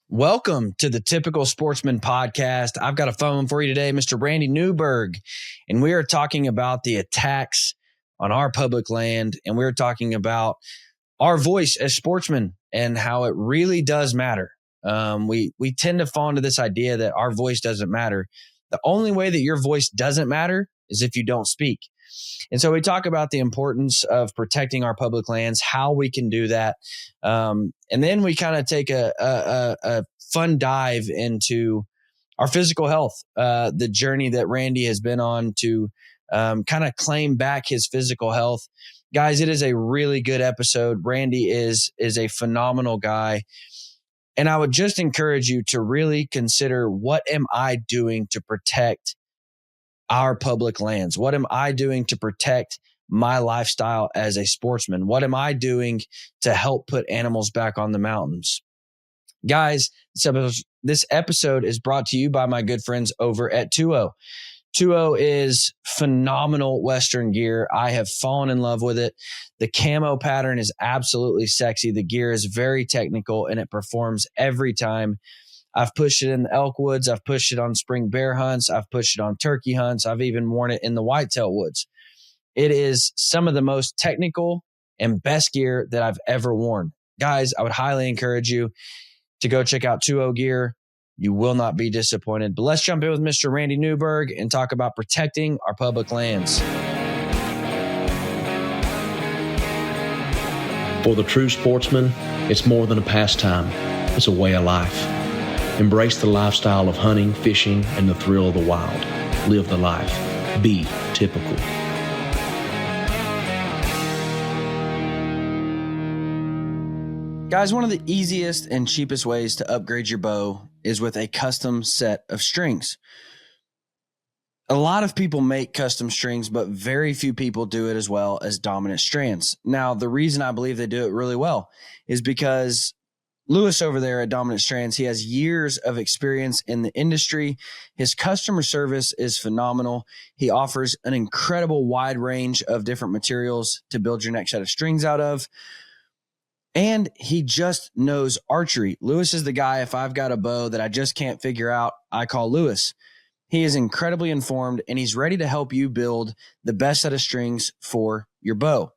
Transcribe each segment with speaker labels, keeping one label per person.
Speaker 1: Welcome to the Typical Sportsman podcast. I've got a fun one for you today, Mr. Randy Newberg, and we are talking about the attacks on our public land, and we're talking about our voice as sportsmen and how it really does matter. We tend to fall into this idea that our voice doesn't matter. The only way that your voice doesn't matter is if you don't speak. And so we talk about the importance of protecting our public lands, how we can do that. And then we kind of take a fun dive into our physical health, the journey that Randy has been on to kind of claim back his physical health. Guys, it is a really good episode. Randy is a phenomenal guy. And I would just encourage you to really consider, what am I doing to protect our public lands? What am I doing to protect my lifestyle as a sportsman? What am I doing to help put animals back on the mountains? Guys, this episode is brought to you by my good friends over at 2O. 2O is phenomenal Western gear. I have fallen in love with it. The camo pattern is absolutely sexy. The gear is very technical and it performs every time. I've pushed it in the elk woods. I've pushed it on spring bear hunts. I've pushed it on turkey hunts. I've even worn it in the whitetail woods. It is some of the most technical and best gear that I've ever worn. Guys, I would highly encourage you to go check out 2O gear. You will not be disappointed. But let's jump in with Mr. Randy Newberg and talk about protecting our public lands.
Speaker 2: For the true sportsman, it's more than a pastime. It's a way of life. Embrace the lifestyle of hunting, fishing, and the thrill of the wild. Live the life. Be typical.
Speaker 1: Guys, one of the easiest and cheapest ways to upgrade your bow is with a custom set of strings. A lot of people make custom strings, but very few people do it as well as Dominant Strands. Now, the reason I believe they do it really well is because Lewis over there at Dominant Strands, he has years of experience in the industry. His customer service is phenomenal. He offers an incredible wide range of different materials to build your next set of strings out of. And he just knows archery. Lewis is the guy, if I've got a bow that I just can't figure out, I call Lewis. He is incredibly informed, and he's ready to help you build the best set of strings for your bow.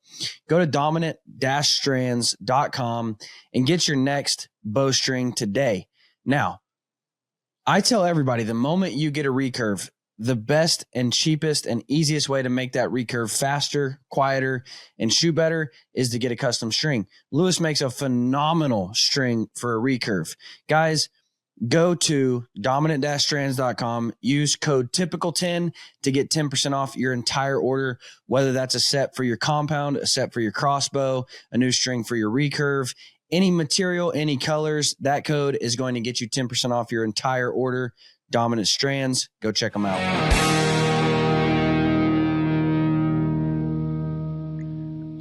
Speaker 1: Go to dominant-strands.com and get your next bowstring today. Now, I tell everybody, the moment you get a recurve, the best and cheapest and easiest way to make that recurve faster, quieter, and shoot better is to get a custom string. Lewis makes a phenomenal string for a recurve. Guys, go to dominant-strands.com, use code typical10 to get 10% off your entire order, whether that's a set for your compound, a set for your crossbow, a new string for your recurve, any material, any colors. That code is going to get you 10% off your entire order. Dominant Strands, go check them out.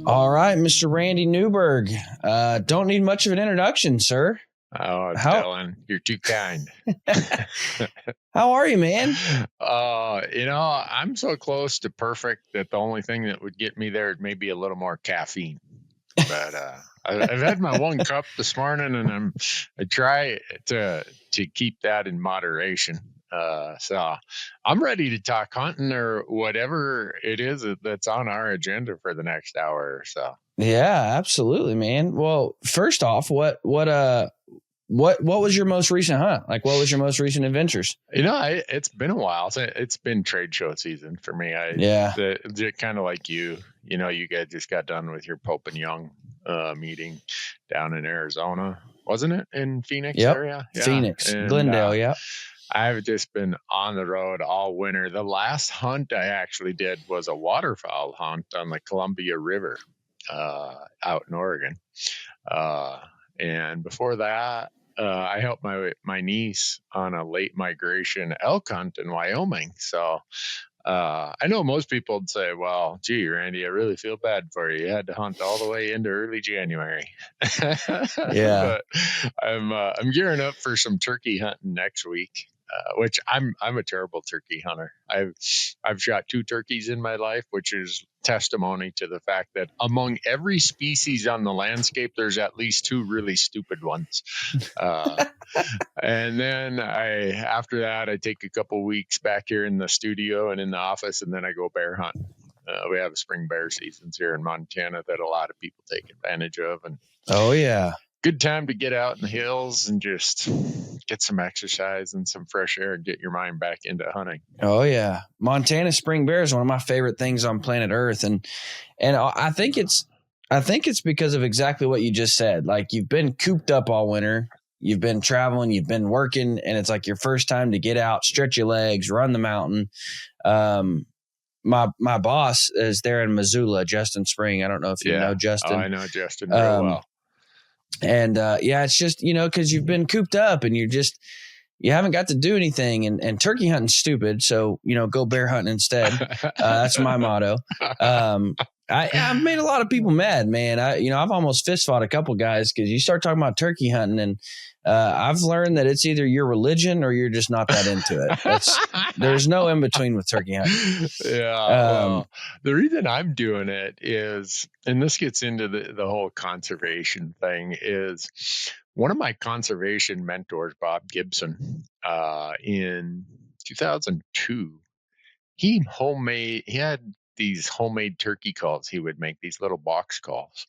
Speaker 1: All right, Mr. Randy Newberg. Don't need much of an introduction, sir.
Speaker 3: Oh, Dylan, you're too kind.
Speaker 1: How are you, man?
Speaker 3: I'm so close to perfect that the only thing that would get me there may be a little more caffeine. But I've had my one cup this morning, and I try to keep that in moderation. So I'm ready to talk hunting or whatever it is that's on our agenda for the next hour or so.
Speaker 1: Yeah, absolutely, man. Well, first off, what was your most recent hunt? Like, what was your most recent adventures?
Speaker 3: It's been a while. It's been trade show season for me. Kind of like you guys just got done with your Pope and Young meeting down in Arizona, wasn't it? In Phoenix area? Yeah.
Speaker 1: Phoenix, and Glendale. Yeah.
Speaker 3: I've just been on the road all winter. The last hunt I actually did was a waterfowl hunt on the Columbia River out in Oregon. And before that, I helped my niece on a late migration elk hunt in Wyoming. So I know most people would say, well, gee, Randy, I really feel bad for you. You had to hunt all the way into early January.
Speaker 1: Yeah.
Speaker 3: But I'm gearing up for some turkey hunting next week. which I'm a terrible turkey hunter. I've shot 2 turkeys in my life, which is testimony to the fact that among every species on the landscape, there's at least 2 really stupid ones. And then after that, I take a couple weeks back here in the studio and in the office, and then I go bear hunting. We have spring bear seasons here in Montana that a lot of people take advantage of, and
Speaker 1: oh yeah,
Speaker 3: good time to get out in the hills and just get some exercise and some fresh air and get your mind back into hunting.
Speaker 1: Oh yeah, Montana spring bear is one of my favorite things on planet Earth, and I think it's because of exactly what you just said. Like, you've been cooped up all winter, you've been traveling, you've been working, and it's like your first time to get out, stretch your legs, run the mountain. My boss is there in Missoula, Justin Spring. I don't know if you know Justin.
Speaker 3: Oh, I know Justin real well.
Speaker 1: And it's just, because you've been cooped up and you haven't got to do anything, and turkey hunting's stupid. So, go bear hunting instead. That's my motto. I've made a lot of people mad, man. I've almost fist fought a couple guys because you start talking about turkey hunting, and I've learned that it's either your religion or you're just not that into it. There's no in between with turkey hunting.
Speaker 3: Yeah. The reason I'm doing it is, and this gets into the whole conservation thing, is one of my conservation mentors, Bob Gibson, in 2002, he had these homemade turkey calls. He would make these little box calls,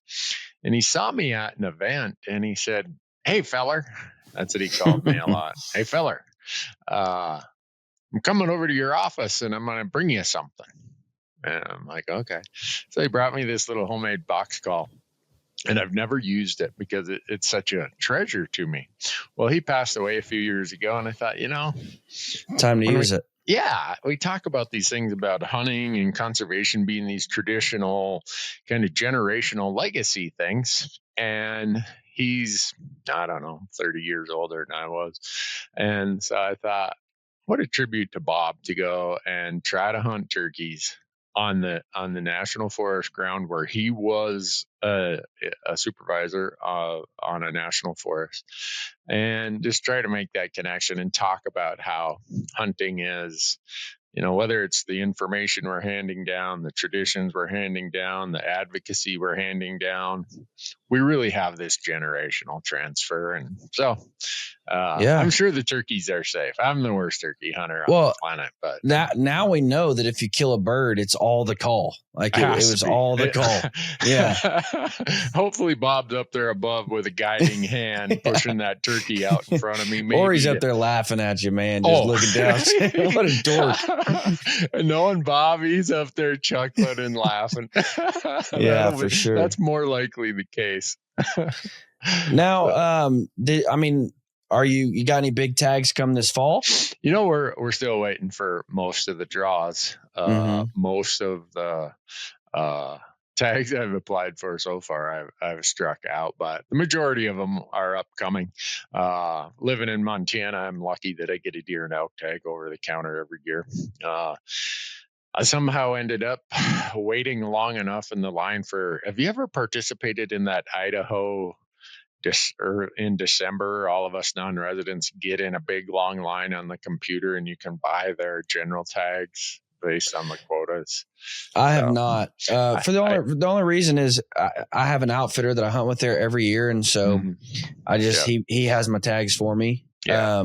Speaker 3: and he saw me at an event, and he said, "Hey, feller," that's what he called me a lot. "Hey, feller, I'm coming over to your office, and I'm going to bring you something." And I'm like, okay. So he brought me this little homemade box call, and I've never used it because it's such a treasure to me. Well, he passed away a few years ago, and I thought,
Speaker 1: time to use it.
Speaker 3: Yeah, we talk about these things about hunting and conservation being these traditional kind of generational legacy things. And he's, I don't know, 30 years older than I was. And so I thought, what a tribute to Bob to go and try to hunt turkeys on the national forest ground where he was a supervisor on a national forest, and just try to make that connection and talk about how hunting is, whether it's the information we're handing down, the traditions we're handing down, the advocacy we're handing down, we really have this generational transfer. And so I'm sure the turkeys are safe. I'm the worst turkey hunter on the planet, but
Speaker 1: now we know that if you kill a bird, it's all the call. Like it was all the call. Yeah.
Speaker 3: Hopefully Bob's up there above with a guiding hand pushing that turkey out in front of me. Maybe.
Speaker 1: Or he's up there laughing at you, man, just looking down. What a dork.
Speaker 3: Knowing Bob, he's up there chuckling and laughing.
Speaker 1: Yeah, for sure.
Speaker 3: That's more likely the case.
Speaker 1: Now, are you got any big tags come this fall?
Speaker 3: We're still waiting for most of the draws. Most of the tags I've applied for so far, I've struck out, but the majority of them are upcoming. Living in Montana, I'm lucky that I get a deer and elk tag over the counter every year. I somehow ended up waiting long enough in the line for. Have you ever participated in that Idaho? In December, all of us non-residents get in a big long line on the computer, and you can buy their general tags based on the quotas.
Speaker 1: I have not. For the only reason is I have an outfitter that I hunt with there every year, and so I just he has my tags for me.
Speaker 3: Yeah.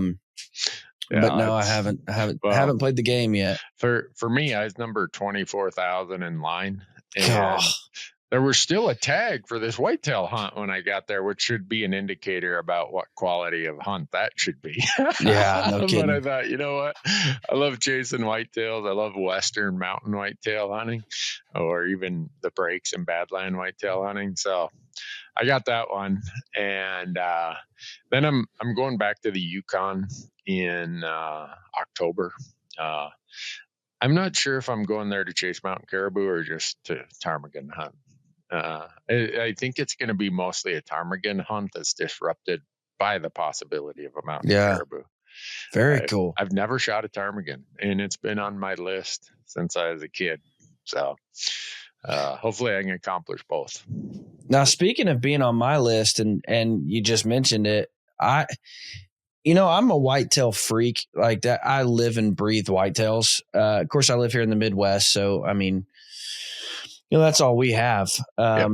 Speaker 1: But no, I haven't played the game yet.
Speaker 3: For me, I was number 24,000 in line, and there was still a tag for this whitetail hunt when I got there, which should be an indicator about what quality of hunt that should be.
Speaker 1: Yeah, no kidding.
Speaker 3: But I thought, you know what? I love chasing whitetails. I love Western mountain whitetail hunting, or even the breaks and badland whitetail hunting. So I got that one, and then I'm going back to the Yukon in October. I'm not sure if I'm going there to chase mountain caribou or just to ptarmigan hunt. I think it's going to be mostly a ptarmigan hunt that's disrupted by the possibility of a mountain caribou.
Speaker 1: Very cool.
Speaker 3: I've never shot a ptarmigan, and it's been on my list since I was a kid. So hopefully I can accomplish both.
Speaker 1: Now, speaking of being on my list, and you just mentioned it, I'm a whitetail freak like that. I live and breathe whitetails. Of course, I live here in the Midwest, so I mean, that's all we have.
Speaker 3: Yep.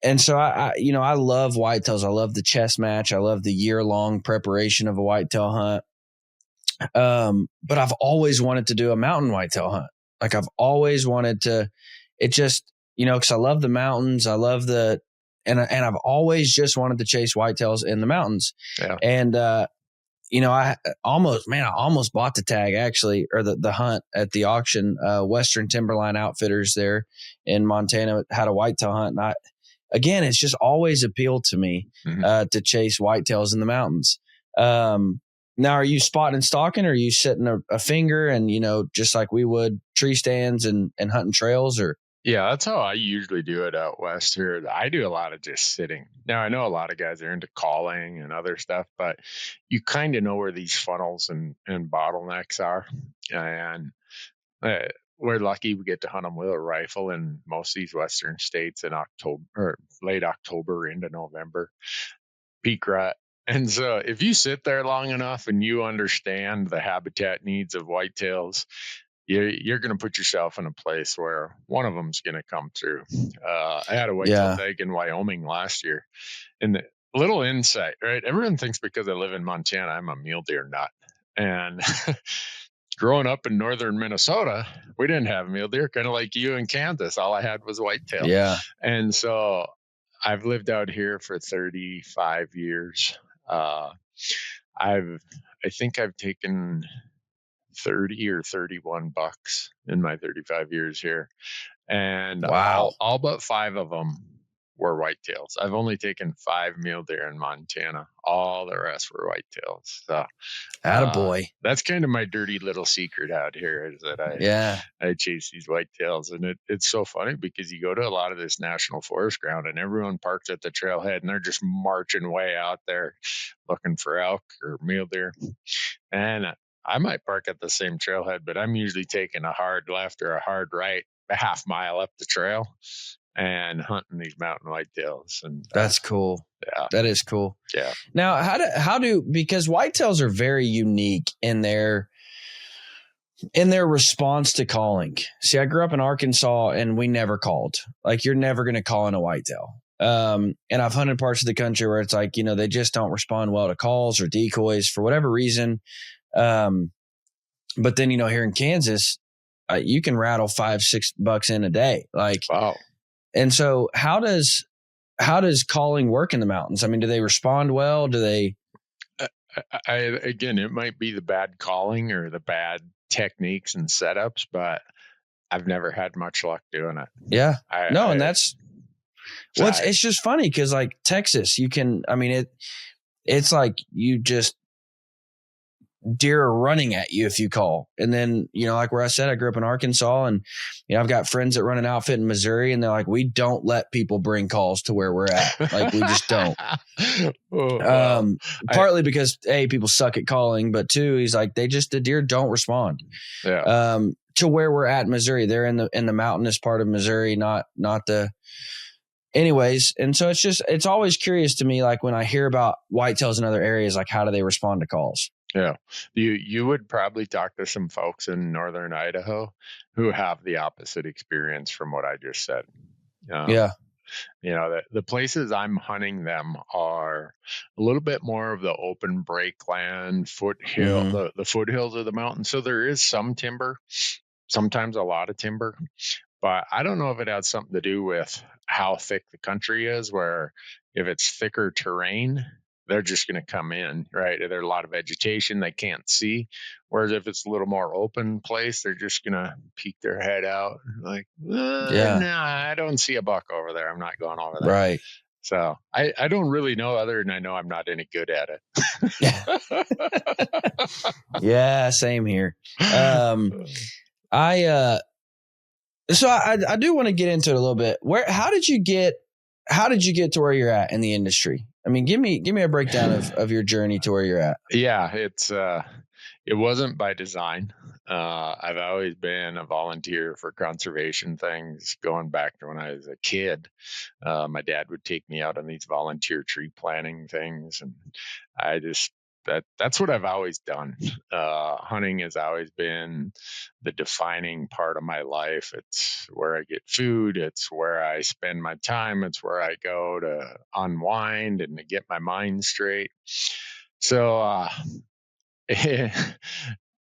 Speaker 1: And so I love whitetails. I love the chess match. I love the year-long preparation of a whitetail hunt. But I've always wanted to do a mountain whitetail hunt. Like I've always wanted to. It just because I love the mountains. I love and I've always just wanted to chase whitetails in the mountains.
Speaker 3: Yeah.
Speaker 1: And I almost bought the tag actually, or the hunt at the auction. Western Timberline Outfitters there in Montana had a whitetail hunt, and again, it's just always appealed to me to chase whitetails in the mountains. Now, are you spotting and stalking, or are you setting a finger and, just like we would tree stands and hunting trails? Or
Speaker 3: yeah, that's how I usually do it out west here. I do a lot of just sitting. Now, I know a lot of guys are into calling and other stuff, but you kind of know where these funnels and bottlenecks are. And we're lucky we get to hunt them with a rifle in most of these western states in October or late October into November, peak rut. And so if you sit there long enough and you understand the habitat needs of whitetails, you're going to put yourself in a place where one of them's going to come through. I had a whitetail tag in Wyoming last year, and the little insight, right? Everyone thinks because I live in Montana, I'm a mule deer nut. And growing up in northern Minnesota, we didn't have mule deer, kind of like you in Kansas. All I had was whitetail.
Speaker 1: Yeah.
Speaker 3: And so I've lived out here for 35 years. I think I've taken 30 or 31 bucks in my 35 years here. And
Speaker 1: wow,
Speaker 3: all but 5 of them were whitetails. I've only taken 5 mule deer in Montana. All the rest were whitetails. So
Speaker 1: attaboy.
Speaker 3: That's kind of my dirty little secret out here is that I chase these whitetails. And it's so funny because you go to a lot of this national forest ground and everyone parks at the trailhead and they're just marching way out there looking for elk or mule deer. And I might park at the same trailhead, but I'm usually taking a hard left or a hard right, a half mile up the trail and hunting these mountain whitetails. And
Speaker 1: that's cool.
Speaker 3: Yeah,
Speaker 1: that is cool.
Speaker 3: Yeah.
Speaker 1: Now, because whitetails are very unique in their response to calling. See, I grew up in Arkansas and we never called. Like you're never going to call in a whitetail. And I've hunted parts of the country where it's like, they just don't respond well to calls or decoys for whatever reason. But then, here in Kansas, you can rattle $5-6 in a day. Like,
Speaker 3: wow.
Speaker 1: And so how does calling work in the mountains? I mean, do they respond well? Do they?
Speaker 3: Again, it might be the bad calling or the bad techniques and setups, but I've never had much luck doing it.
Speaker 1: Yeah. And that's, it's just funny because like Texas, you can, I mean, it's like you just, deer are running at you if you call. And then, like where I said, I grew up in Arkansas and, I've got friends that run an outfit in Missouri and they're like, we don't let people bring calls to where we're at. Like we just don't. Partly because people suck at calling, but two, he's like, the deer don't respond.
Speaker 3: Yeah.
Speaker 1: To where we're at in Missouri. They're in the mountainous part of Missouri, not the anyways. And so it's always curious to me, like when I hear about whitetails in other areas, like how do they respond to calls?
Speaker 3: Yeah. You would probably talk to some folks in northern Idaho who have the opposite experience from what I just said.
Speaker 1: Yeah.
Speaker 3: The places I'm hunting them are a little bit more of the open break land, foothill, the foothills of the mountain. So there is some timber, sometimes a lot of timber, but I don't know if it has something to do with how thick the country is, where if it's thicker terrain, they're just going to come in, right? There's a lot of vegetation they can't see. Whereas if it's a little more open place, they're just going to peek their head out like, nah, I don't see a buck over there. I'm not going over there.
Speaker 1: Right.
Speaker 3: So I don't really know other than I know I'm not any good at
Speaker 1: it. Yeah, same here. So I do want to get into it a little bit. How did you get to where you're at in the industry? I mean, give me a breakdown of your journey to where you're at.
Speaker 3: Yeah, it wasn't by design. I've always been a volunteer for conservation things going back to when I was a kid. My dad would take me out on these volunteer tree planting things, and I just that's what I've always done. Hunting has always been the defining part of my life. It's where I get food. It's where I spend my time. It's where I go to unwind and to get my mind straight. So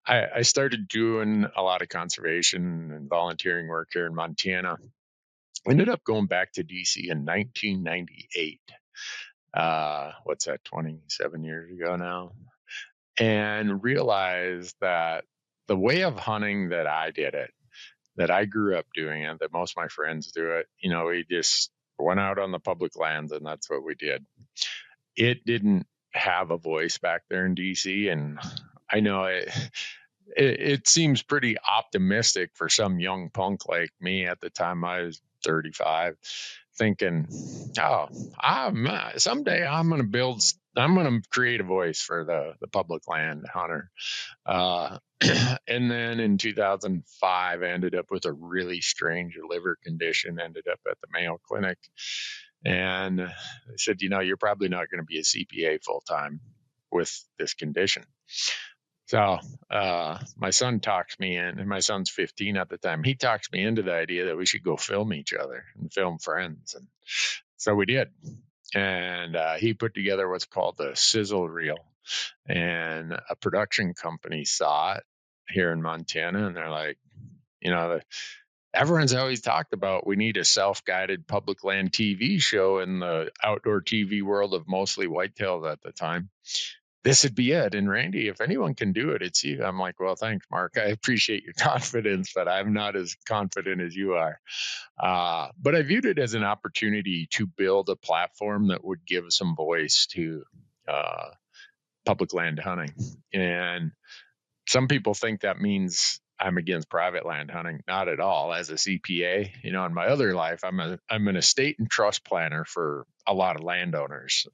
Speaker 3: I started doing a lot of conservation and volunteering work here in Montana. Ended up going back to DC in 1998. What's that, 27 years ago now? And realized that the way of hunting that I did it, that I grew up doing it, that most of my friends do it, we just went out on the public lands and that's what we did. It didn't have a voice back there in DC. And I know it seems pretty optimistic for some young punk like me at the time. I was 35, thinking, someday I'm going to create a voice for the public land hunter. And then in 2005, I ended up with a really strange liver condition, ended up at the Mayo Clinic. And they said, you're probably not going to be a CPA full time with this condition. So my son talks me in, and my son's 15 at the time. He talks me into the idea that we should go film each other and film friends. And so we did. And he put together what's called the sizzle reel. And a production company saw it here in Montana. And they're like, everyone's always talked about we need a self-guided public land TV show in the outdoor TV world of mostly whitetails at the time. This would be it. And Randy, if anyone can do it, it's you. I'm like, well, thanks, Mark. I appreciate your confidence, but I'm not as confident as you are. But I viewed it as an opportunity to build a platform that would give some voice to public land hunting. And some people think that means I'm against private land hunting. Not at all. As a CPA, in my other life, I'm an estate and trust planner for a lot of landowners.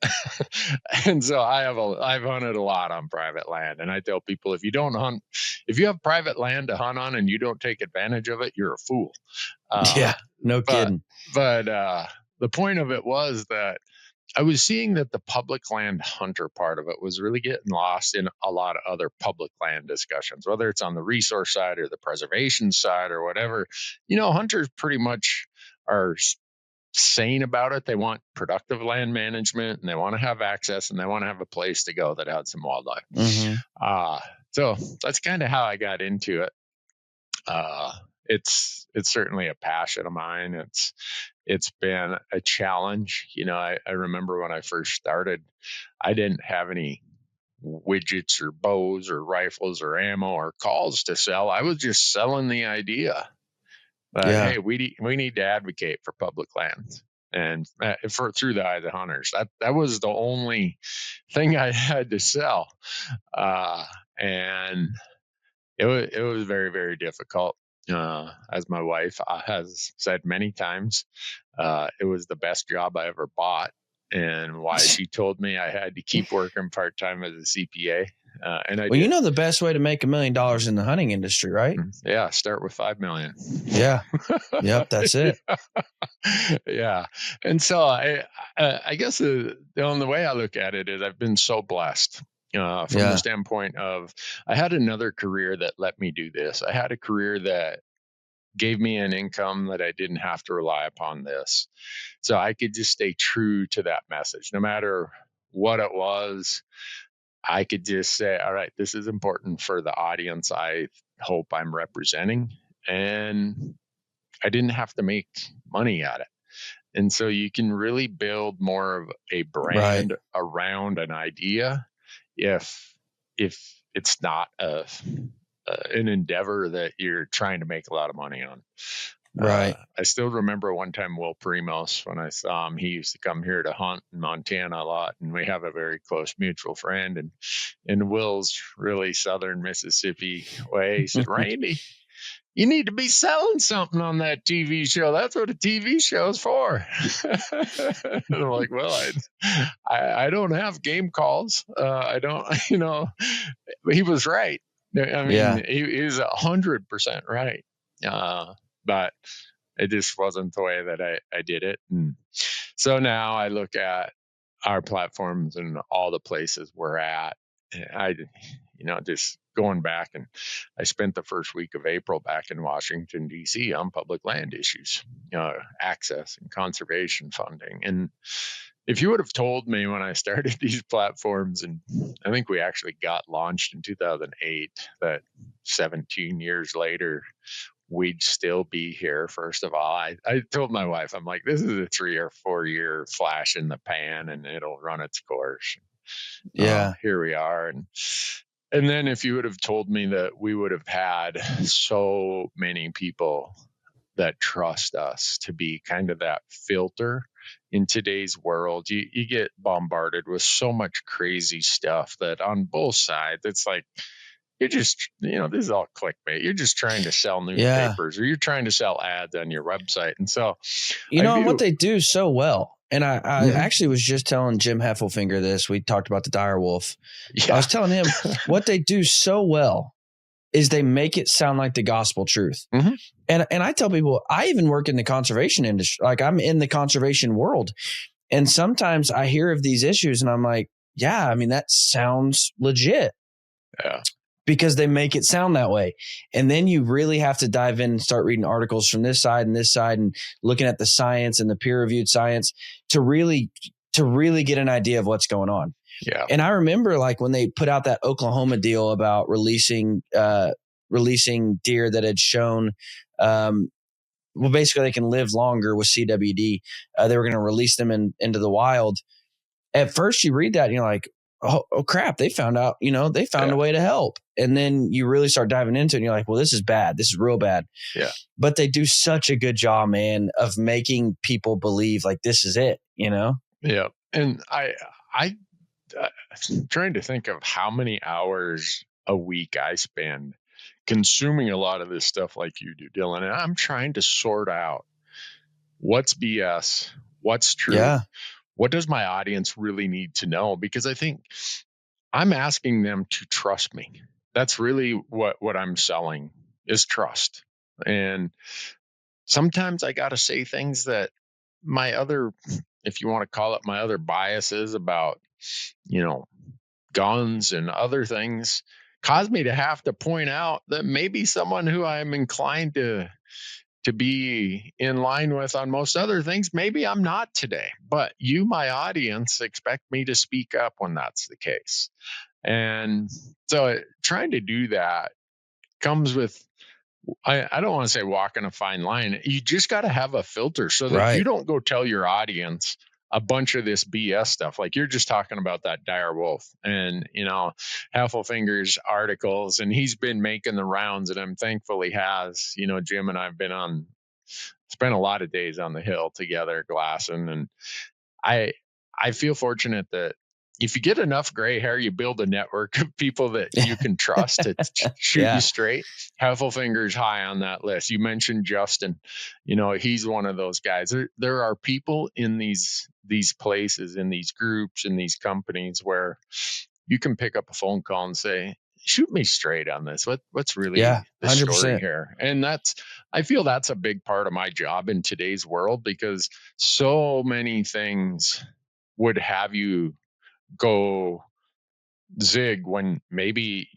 Speaker 3: And so I've hunted a lot on private land. And I tell people, if you have private land to hunt on and you don't take advantage of it, you're a fool.
Speaker 1: Yeah, no kidding.
Speaker 3: But the point of it was that I was seeing that the public land hunter part of it was really getting lost in a lot of other public land discussions, whether it's on the resource side or the preservation side or whatever. Hunters pretty much are saying about it. They want productive land management and they want to have access and they want to have a place to go that has some wildlife. Mm-hmm. So that's kind of how I got into it. It's certainly a passion of mine. It's been a challenge. I remember when I first started, I didn't have any widgets or bows or rifles or ammo or calls to sell. I was just selling the idea that, hey, we need to advocate for public lands and through the eyes of hunters. That was the only thing I had to sell. And it was very, very difficult. As my wife has said many times, it was the best job I ever bought, and why she told me I had to keep working part-time as a CPA. And I did.
Speaker 1: The best way to make $1 million in the hunting industry, right?
Speaker 3: Yeah. Start with 5 million.
Speaker 1: Yeah. Yep. That's it.
Speaker 3: Yeah. And so I guess the only way I look at it is I've been so blessed. From the standpoint of I had another career that let me do this. I had a career that gave me an income that I didn't have to rely upon this. So I could just stay true to that message. No matter what it was, I could just say, all right, this is important for the audience I hope I'm representing. And I didn't have to make money at it. And so you can really build more of a brand around an idea if it's not an endeavor that you're trying to make a lot of money on.
Speaker 1: Right.
Speaker 3: I still remember one time Will Primos, when I saw him, he used to come here to hunt in Montana a lot, and we have a very close mutual friend. And Will's really southern Mississippi way, he said, Randy, you need to be selling something on that TV show. That's what a TV show is for. And I'm like, well, I don't have game calls. I don't, but he was right. I mean, he was 100% right. But it just wasn't the way that I did it. And so now I look at our platforms and all the places we're at, just going back, and I spent the first week of April back in Washington, D.C. on public land issues, access and conservation funding. And if you would have told me when I started these platforms, and I think we actually got launched in 2008, that 17 years later, we'd still be here. First of all, I told my wife, I'm like, this is a 3 or 4 year flash in the pan and it'll run its course.
Speaker 1: Yeah.
Speaker 3: Here we are. And then if you would have told me that we would have had so many people that trust us to be kind of that filter in today's world, you get bombarded with so much crazy stuff that on both sides, it's like, you're just, this is all clickbait. You're just trying to sell newspapers, or you're trying to sell ads on your website. And so,
Speaker 1: and what they do so well. And I
Speaker 3: Mm-hmm.
Speaker 1: actually was just telling Jim Heffelfinger this. We talked about the dire wolf.
Speaker 3: Yeah.
Speaker 1: I was telling him what they do so well is they make it sound like the gospel truth.
Speaker 3: Mm-hmm.
Speaker 1: And I tell people, I even work in the conservation industry. Like, I'm in the conservation world. And sometimes I hear of these issues and I'm like, yeah, I mean, that sounds legit.
Speaker 3: Yeah.
Speaker 1: Because they make it sound that way. And then you really have to dive in and start reading articles from this side and looking at the science and the peer-reviewed science to really get an idea of what's going on.
Speaker 3: Yeah.
Speaker 1: And I remember, like, when they put out that Oklahoma deal about releasing deer that had shown, basically they can live longer with CWD. They were going to release them into the wild. At first you read that and you're like, oh crap, they found out, they found a way to help. And then you really start diving into it and you're like, well, this is bad. This is real bad.
Speaker 3: Yeah.
Speaker 1: But they do such a good job, man, of making people believe like this is it,
Speaker 3: Yeah. And I'm trying to think of how many hours a week I spend consuming a lot of this stuff like you do, Dylan. And I'm trying to sort out what's BS, what's true.
Speaker 1: Yeah.
Speaker 3: What does my audience really need to know? Because I think I'm asking them to trust me. That's really what I'm selling, is trust. And sometimes I got to say things that my other, if you want to call it my other biases about, guns and other things, cause me to have to point out that maybe someone who I'm inclined to be in line with on most other things, maybe I'm not today. But you, my audience, expect me to speak up when that's the case. And so trying to do that comes with, I don't want to say walking a fine line. You just got to have a filter so that you don't go tell your audience a bunch of this BS stuff. Like you're just talking about that dire wolf and, Heffelfinger's articles, and he's been making the rounds, and I'm thankful he has. Jim and I've spent a lot of days on the hill together glassing, and I feel fortunate that if you get enough gray hair, you build a network of people that you can trust to shoot you straight. Heffelfinger's high on that list. You mentioned Justin. He's one of those guys. There are people in these places, in these groups, in these companies where you can pick up a phone call and say, shoot me straight on this. What's really the
Speaker 1: 100%.
Speaker 3: story here? And I feel that's a big part of my job in today's world, because so many things would have you go zig when maybe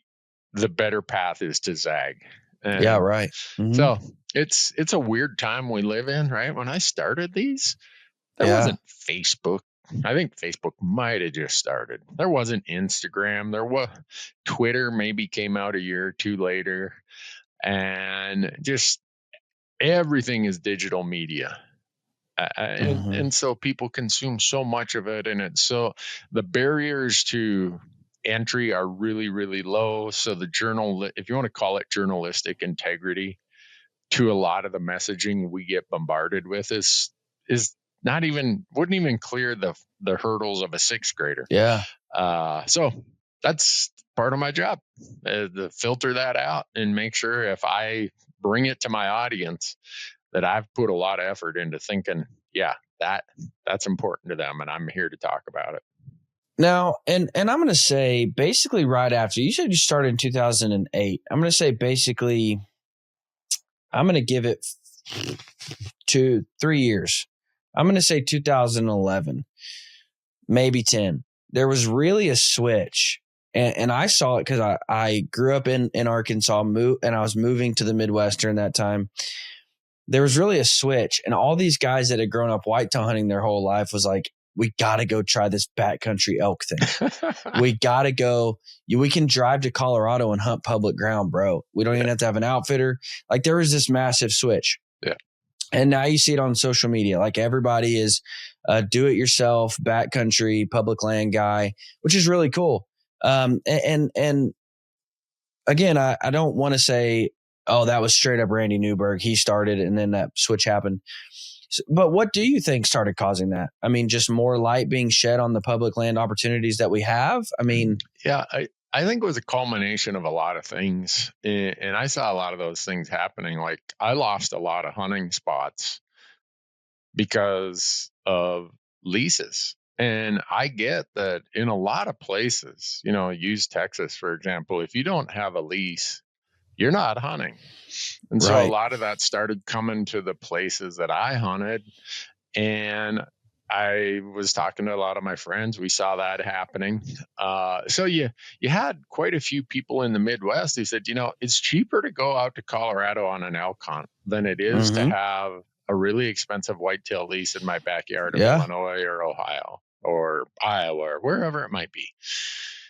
Speaker 3: the better path is to zag. And
Speaker 1: right. Mm-hmm.
Speaker 3: So it's a weird time we live in, right? When I started these, there wasn't Facebook. I think Facebook might have just started. There wasn't Instagram. There was Twitter, maybe came out a year or two later, and just everything is digital media. And so people consume so much of it, and it's so the barriers to entry are really, really low. So the if you want to call it journalistic integrity, to a lot of the messaging we get bombarded with is wouldn't even clear the hurdles of a sixth grader.
Speaker 1: Yeah.
Speaker 3: So that's part of my job, to filter that out and make sure if I bring it to my audience that I've put a lot of effort into thinking, that's important to them, and I'm here to talk about it.
Speaker 1: Now, and I'm going to say basically right after, you said you started in 2008. I'm going to say basically, I'm going to give it 3 years. I'm going to say 2011, maybe 10. There was really a switch And I saw it because I grew up in Arkansas, and I was moving to the Midwest during that time. There was really a switch, and all these guys that had grown up whitetail hunting their whole life was like, we got to go try this backcountry elk thing. We got to go. We can drive to Colorado and hunt public ground, bro. We don't even have to have an outfitter. Like, there was this massive switch.
Speaker 3: Yeah.
Speaker 1: And now you see it on social media. Like, everybody is a do-it-yourself backcountry public land guy, which is really cool. And again, I don't want to say, oh, that was straight up Randy Newberg. He started and then that switch happened. But what do you think started causing that? I mean, just more light being shed on the public land opportunities that we have? I mean,
Speaker 3: yeah, I think it was a culmination of a lot of things. And I saw a lot of those things happening. Like, I lost a lot of hunting spots because of leases. And I get that in a lot of places, use Texas, for example, if you don't have a lease, you're not hunting. And so a lot of that started coming to the places that I hunted. And I was talking to a lot of my friends. We saw that happening. So you had quite a few people in the Midwest who said, it's cheaper to go out to Colorado on an elk hunt than it is to have a really expensive whitetail lease in my backyard of Illinois or Ohio or Iowa or wherever it might be.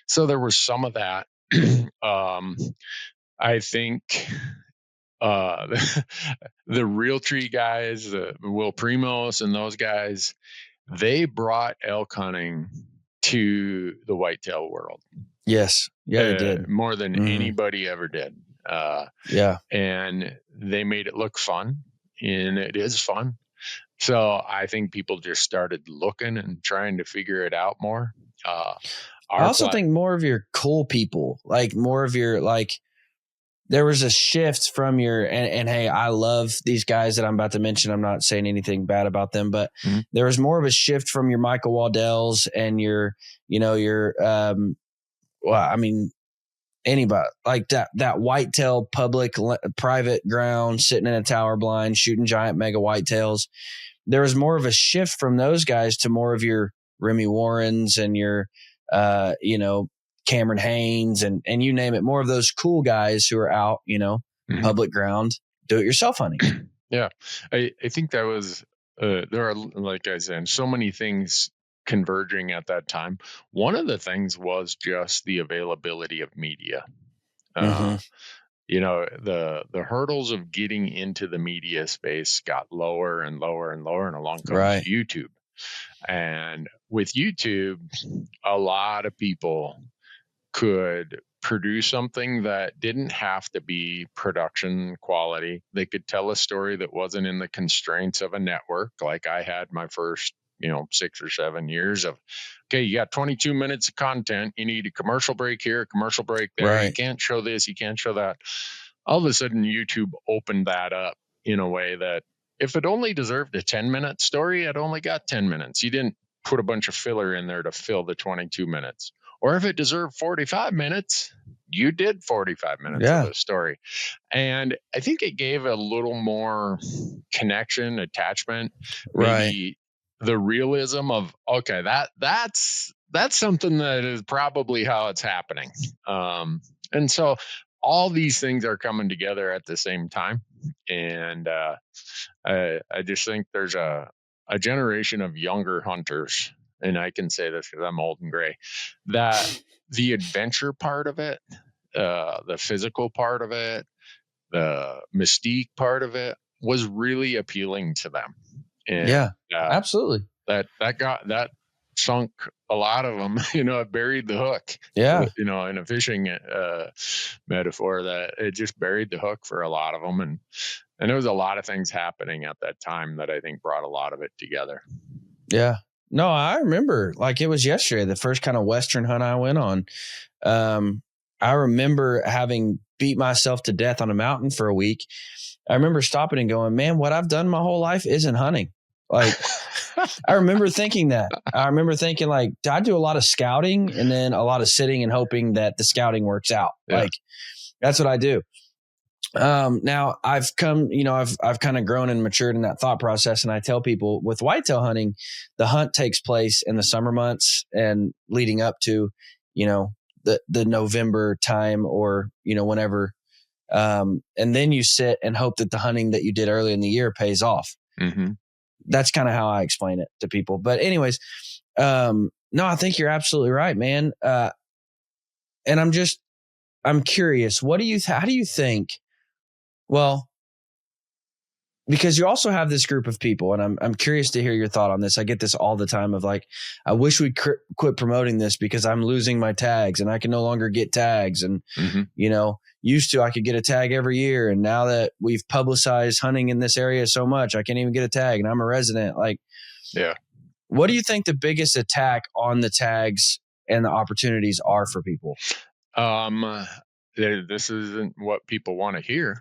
Speaker 3: So there was some of that. I think the Realtree guys, Will Primos and those guys, they brought elk hunting to the whitetail world.
Speaker 1: Yes. Yeah, they did.
Speaker 3: More than anybody ever did. And they made it look fun, and it is fun. So I think people just started looking and trying to figure it out more. I also
Speaker 1: think more of your cool people, like more of your, like, there was a shift from your, and hey, I love these guys that I'm about to mention. I'm not saying anything bad about them, but there was more of a shift from your Michael Waddells and your anybody like that whitetail public private ground, sitting in a tower blind, shooting giant mega whitetails. There was more of a shift from those guys to more of your Remy Warrens and your, Cameron Haynes and you name it, more of those cool guys who are out, public ground, do-it-yourself hunting.
Speaker 3: Yeah. I think that was, there are, like I said, so many things converging at that time. One of the things was just the availability of media. The hurdles of getting into the media space got lower and lower and lower, and along comes YouTube. And with YouTube, a lot of people could produce something that didn't have to be production quality. They could tell a story that wasn't in the constraints of a network. Like I had my first, 6 or 7 years of, okay, you got 22 minutes of content. You need a commercial break here, a commercial break there. You can't show this, you can't show that. All of a sudden, YouTube opened that up in a way that if it only deserved a 10-minute story, it only got 10 minutes. You didn't put a bunch of filler in there to fill the 22 minutes. Or if it deserved 45 minutes, you did 45 minutes of the story. And I think it gave a little more connection, attachment, maybe the realism of, okay, that's something that is probably how it's happening. And so all these things are coming together at the same time. And I just think there's a generation of younger hunters, and I can say this because I'm old and gray, that the adventure part of it, the physical part of it, the mystique part of it was really appealing to them. And
Speaker 1: absolutely.
Speaker 3: That sunk a lot of them, it buried the hook. In a fishing metaphor, that it just buried the hook for a lot of them. And there was a lot of things happening at that time that I think brought a lot of it together.
Speaker 1: Yeah. No, I remember like it was yesterday, the first kind of Western hunt I went on. I remember having beat myself to death on a mountain for a week. I remember stopping and going, man, what I've done my whole life isn't hunting. Like, I remember thinking that. I remember thinking, like, I do a lot of scouting and then a lot of sitting and hoping that the scouting works out. Like, that's what I do. Now I've come, I've kind of grown and matured in that thought process. And I tell people with whitetail hunting, the hunt takes place in the summer months and leading up to, the November time or, whenever. And then you sit and hope that the hunting that you did early in the year pays off.
Speaker 3: Mm-hmm.
Speaker 1: That's kind of how I explain it to people. But anyways, no, I think you're absolutely right, man. And I'm curious, how do you think, well, because you also have this group of people, and I'm curious to hear your thought on this. I get this all the time of like, I wish we'd quit promoting this because I'm losing my tags and I can no longer get tags. And, used to, I could get a tag every year. And now that we've publicized hunting in this area so much, I can't even get a tag and I'm a resident. Like,
Speaker 3: yeah.
Speaker 1: What do you think the biggest attack on the tags and the opportunities are for people?
Speaker 3: This isn't what people want to hear,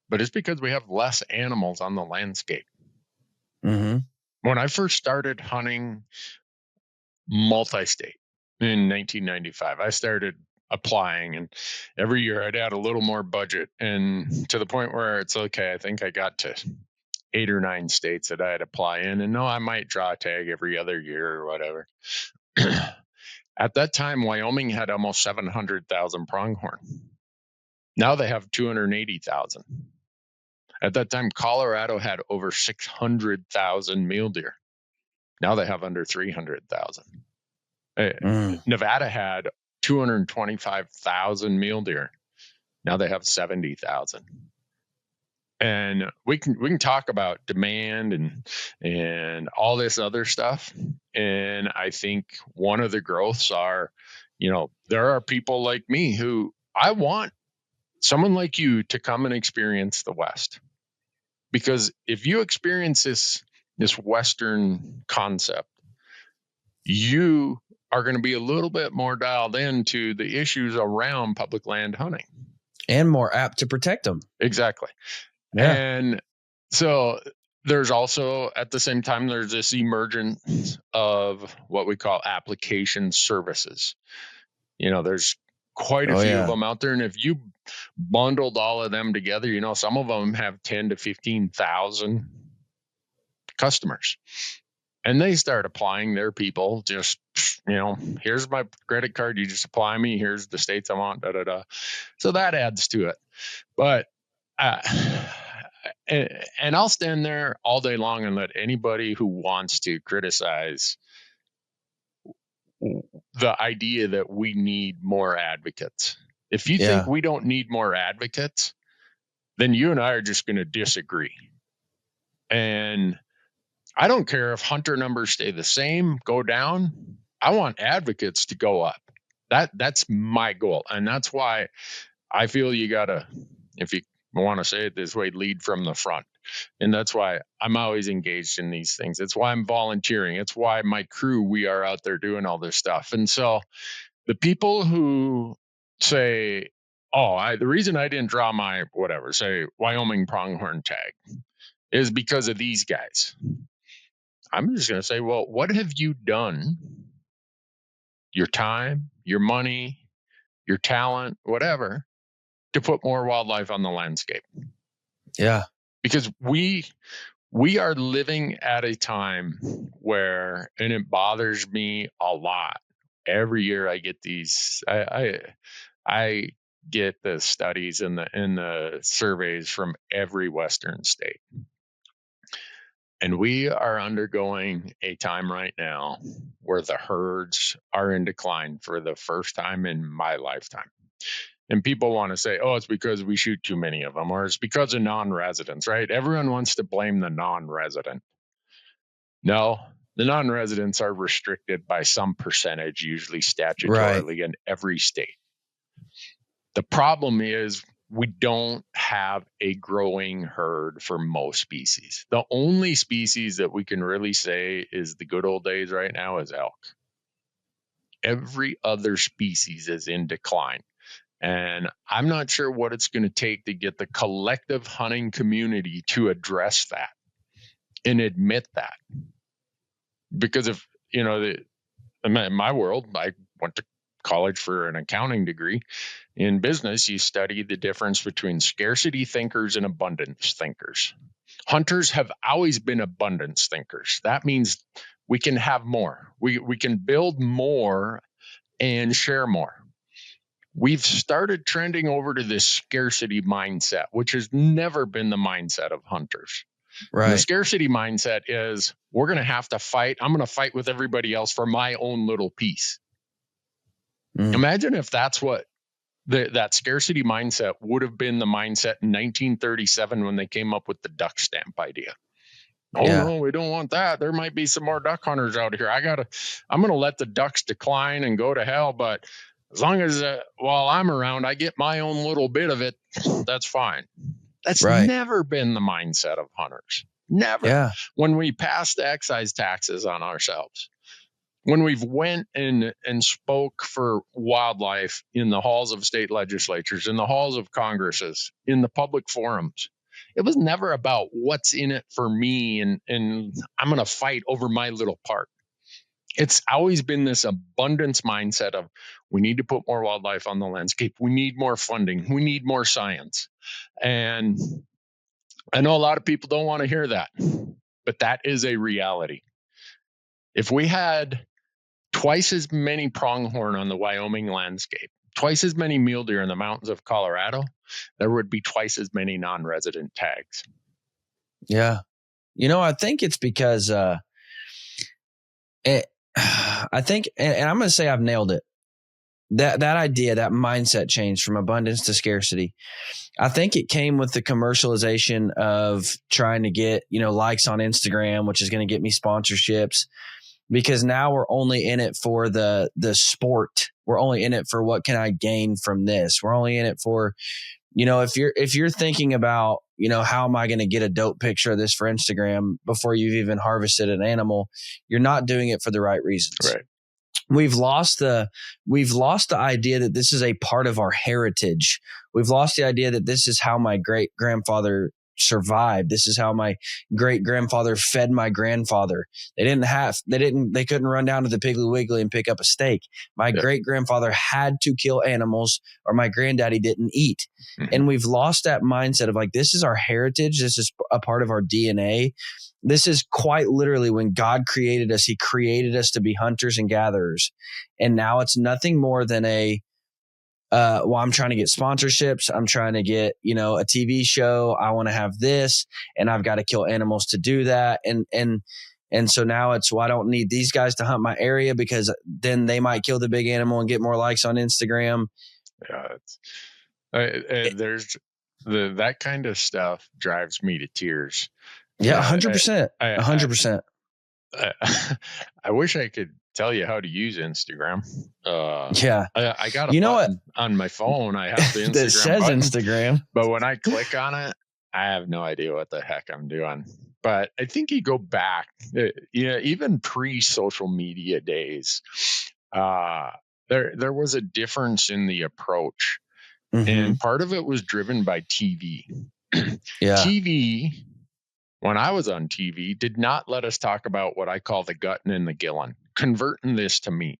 Speaker 3: but it's because we have less animals on the landscape.
Speaker 1: Mm-hmm.
Speaker 3: When I first started hunting multi-state in 1995, I started applying, and every year I'd add a little more budget, and to the point where it's okay. I think I got to 8 or 9 states that I'd apply in, and I might draw a tag every other year or whatever. At that time, Wyoming had almost 700,000 pronghorn. Now they have 280,000. At that time, Colorado had over 600,000 mule deer. Now they have under 300,000. Nevada had 225,000 mule deer. Now they have 70,000. And we can talk about demand and all this other stuff. And I think one of the growths are, there are people like me who I want someone like you to come and experience the West. Because if you experience this Western concept, you are going to be a little bit more dialed into the issues around public land hunting.
Speaker 1: And more apt to protect them.
Speaker 3: Exactly.
Speaker 1: Yeah.
Speaker 3: And so there's also, at the same time, there's this emergence of what we call application services. There's quite a few of them out there. And if you bundled all of them together, some of them have 10 to 15,000 customers. And they start applying their people, just, here's my credit card. You just apply me. Here's the states I want, So that adds to it. But, and I'll stand there all day long and let anybody who wants to criticize the idea that we need more advocates. If you think we don't need more advocates, then you and I are just going to disagree. And I don't care if hunter numbers stay the same, go down. I want advocates to go up. That's my goal. And that's why I feel you got to, if you want to say it this way, lead from the front. And that's why I'm always engaged in these things. It's why I'm volunteering. It's why my crew, we are out there doing all this stuff. And so the people who say, the reason I didn't draw my say Wyoming pronghorn tag is because of these guys. I'm just going to say, well, what have you done? Your time, your money, your talent, whatever, to put more wildlife on the landscape.
Speaker 1: Yeah. Because
Speaker 3: we are living at a time where, and it bothers me a lot. Every year I get these, I get the studies and the surveys from every Western state. And we are undergoing a time right now where the herds are in decline for the first time in my lifetime. And people want to say, it's because we shoot too many of them, or it's because of non-residents, right? Everyone wants to blame the non-resident. No, the non-residents are restricted by some percentage, usually statutorily, in every state. The problem is we don't have a growing herd for most species. The only species that we can really say is the good old days right now is elk. Every other species is in decline. And I'm not sure what it's going to take to get the collective hunting community to address that and admit that. Because if, in my world, I went to college for an accounting degree. In business, you study the difference between scarcity thinkers and abundance thinkers. Hunters have always been abundance thinkers. That means we can have more. We can build more and share more. we've started trending over to this scarcity mindset, which has never been the mindset of hunters.
Speaker 1: Right.
Speaker 3: The scarcity mindset is we're going to have to fight. I'm going to fight with everybody else for my own little piece. Imagine if that's what that scarcity mindset would have been the mindset in 1937 when they came up with the duck stamp idea. Oh, no, we don't want that. There might be some more duck hunters out here. I'm going to let the ducks decline and go to hell. But as long as while I'm around, I get my own little bit of it, that's fine. That's never been the mindset of hunters. Never.
Speaker 1: Yeah.
Speaker 3: When we passed excise taxes on ourselves, when we've went and spoke for wildlife in the halls of state legislatures, in the halls of Congresses, in the public forums, it was never about what's in it for me and I'm going to fight over my little part. It's always been this abundance mindset of we need to put more wildlife on the landscape. We need more funding. We need more science. And I know a lot of people don't want to hear that, but that is a reality. If we had twice as many pronghorn on the Wyoming landscape, twice as many mule deer in the mountains of Colorado, there would be twice as many non-resident tags.
Speaker 1: Yeah. I think it's because I think, and I'm going to say I've nailed it. That idea, that mindset change from abundance to scarcity, I think it came with the commercialization of trying to get, likes on Instagram, which is going to get me sponsorships, because now we're only in it for the sport. We're only in it for what can I gain from this? We're only in it for, if you're thinking about, how am I going to get a dope picture of this for Instagram before you've even harvested an animal, you're not doing it for the right reasons.
Speaker 3: Right.
Speaker 1: We've lost the idea that this is a part of our heritage. We've lost the idea that this is how my great grandfather survived. This is how my great grandfather fed my grandfather. They couldn't run down to the Piggly Wiggly and pick up a steak. My great grandfather had to kill animals or my granddaddy didn't eat. Mm-hmm. And we've lost that mindset of like, this is our heritage. This is a part of our DNA. This is quite literally when God created us, he created us to be hunters and gatherers. And now it's nothing more than I'm trying to get sponsorships. I'm trying to get, a TV show. I want to have this and I've got to kill animals to do that. And so now it's, I don't need these guys to hunt my area because then they might kill the big animal and get more likes on Instagram.
Speaker 3: Yeah. There's that kind of stuff drives me to tears.
Speaker 1: Yeah. 100%. 100%.
Speaker 3: I wish I could tell you how to use Instagram. I got
Speaker 1: a button
Speaker 3: on my phone. I have the Instagram
Speaker 1: that says
Speaker 3: button,
Speaker 1: Instagram,
Speaker 3: but when I click on it, I have no idea what the heck I'm doing. But I think you go back, even pre-social media days, there was a difference in the approach, and part of it was driven by TV. TV. When I was on TV, did not let us talk about what I call the gutting and the gilling, converting this to meat.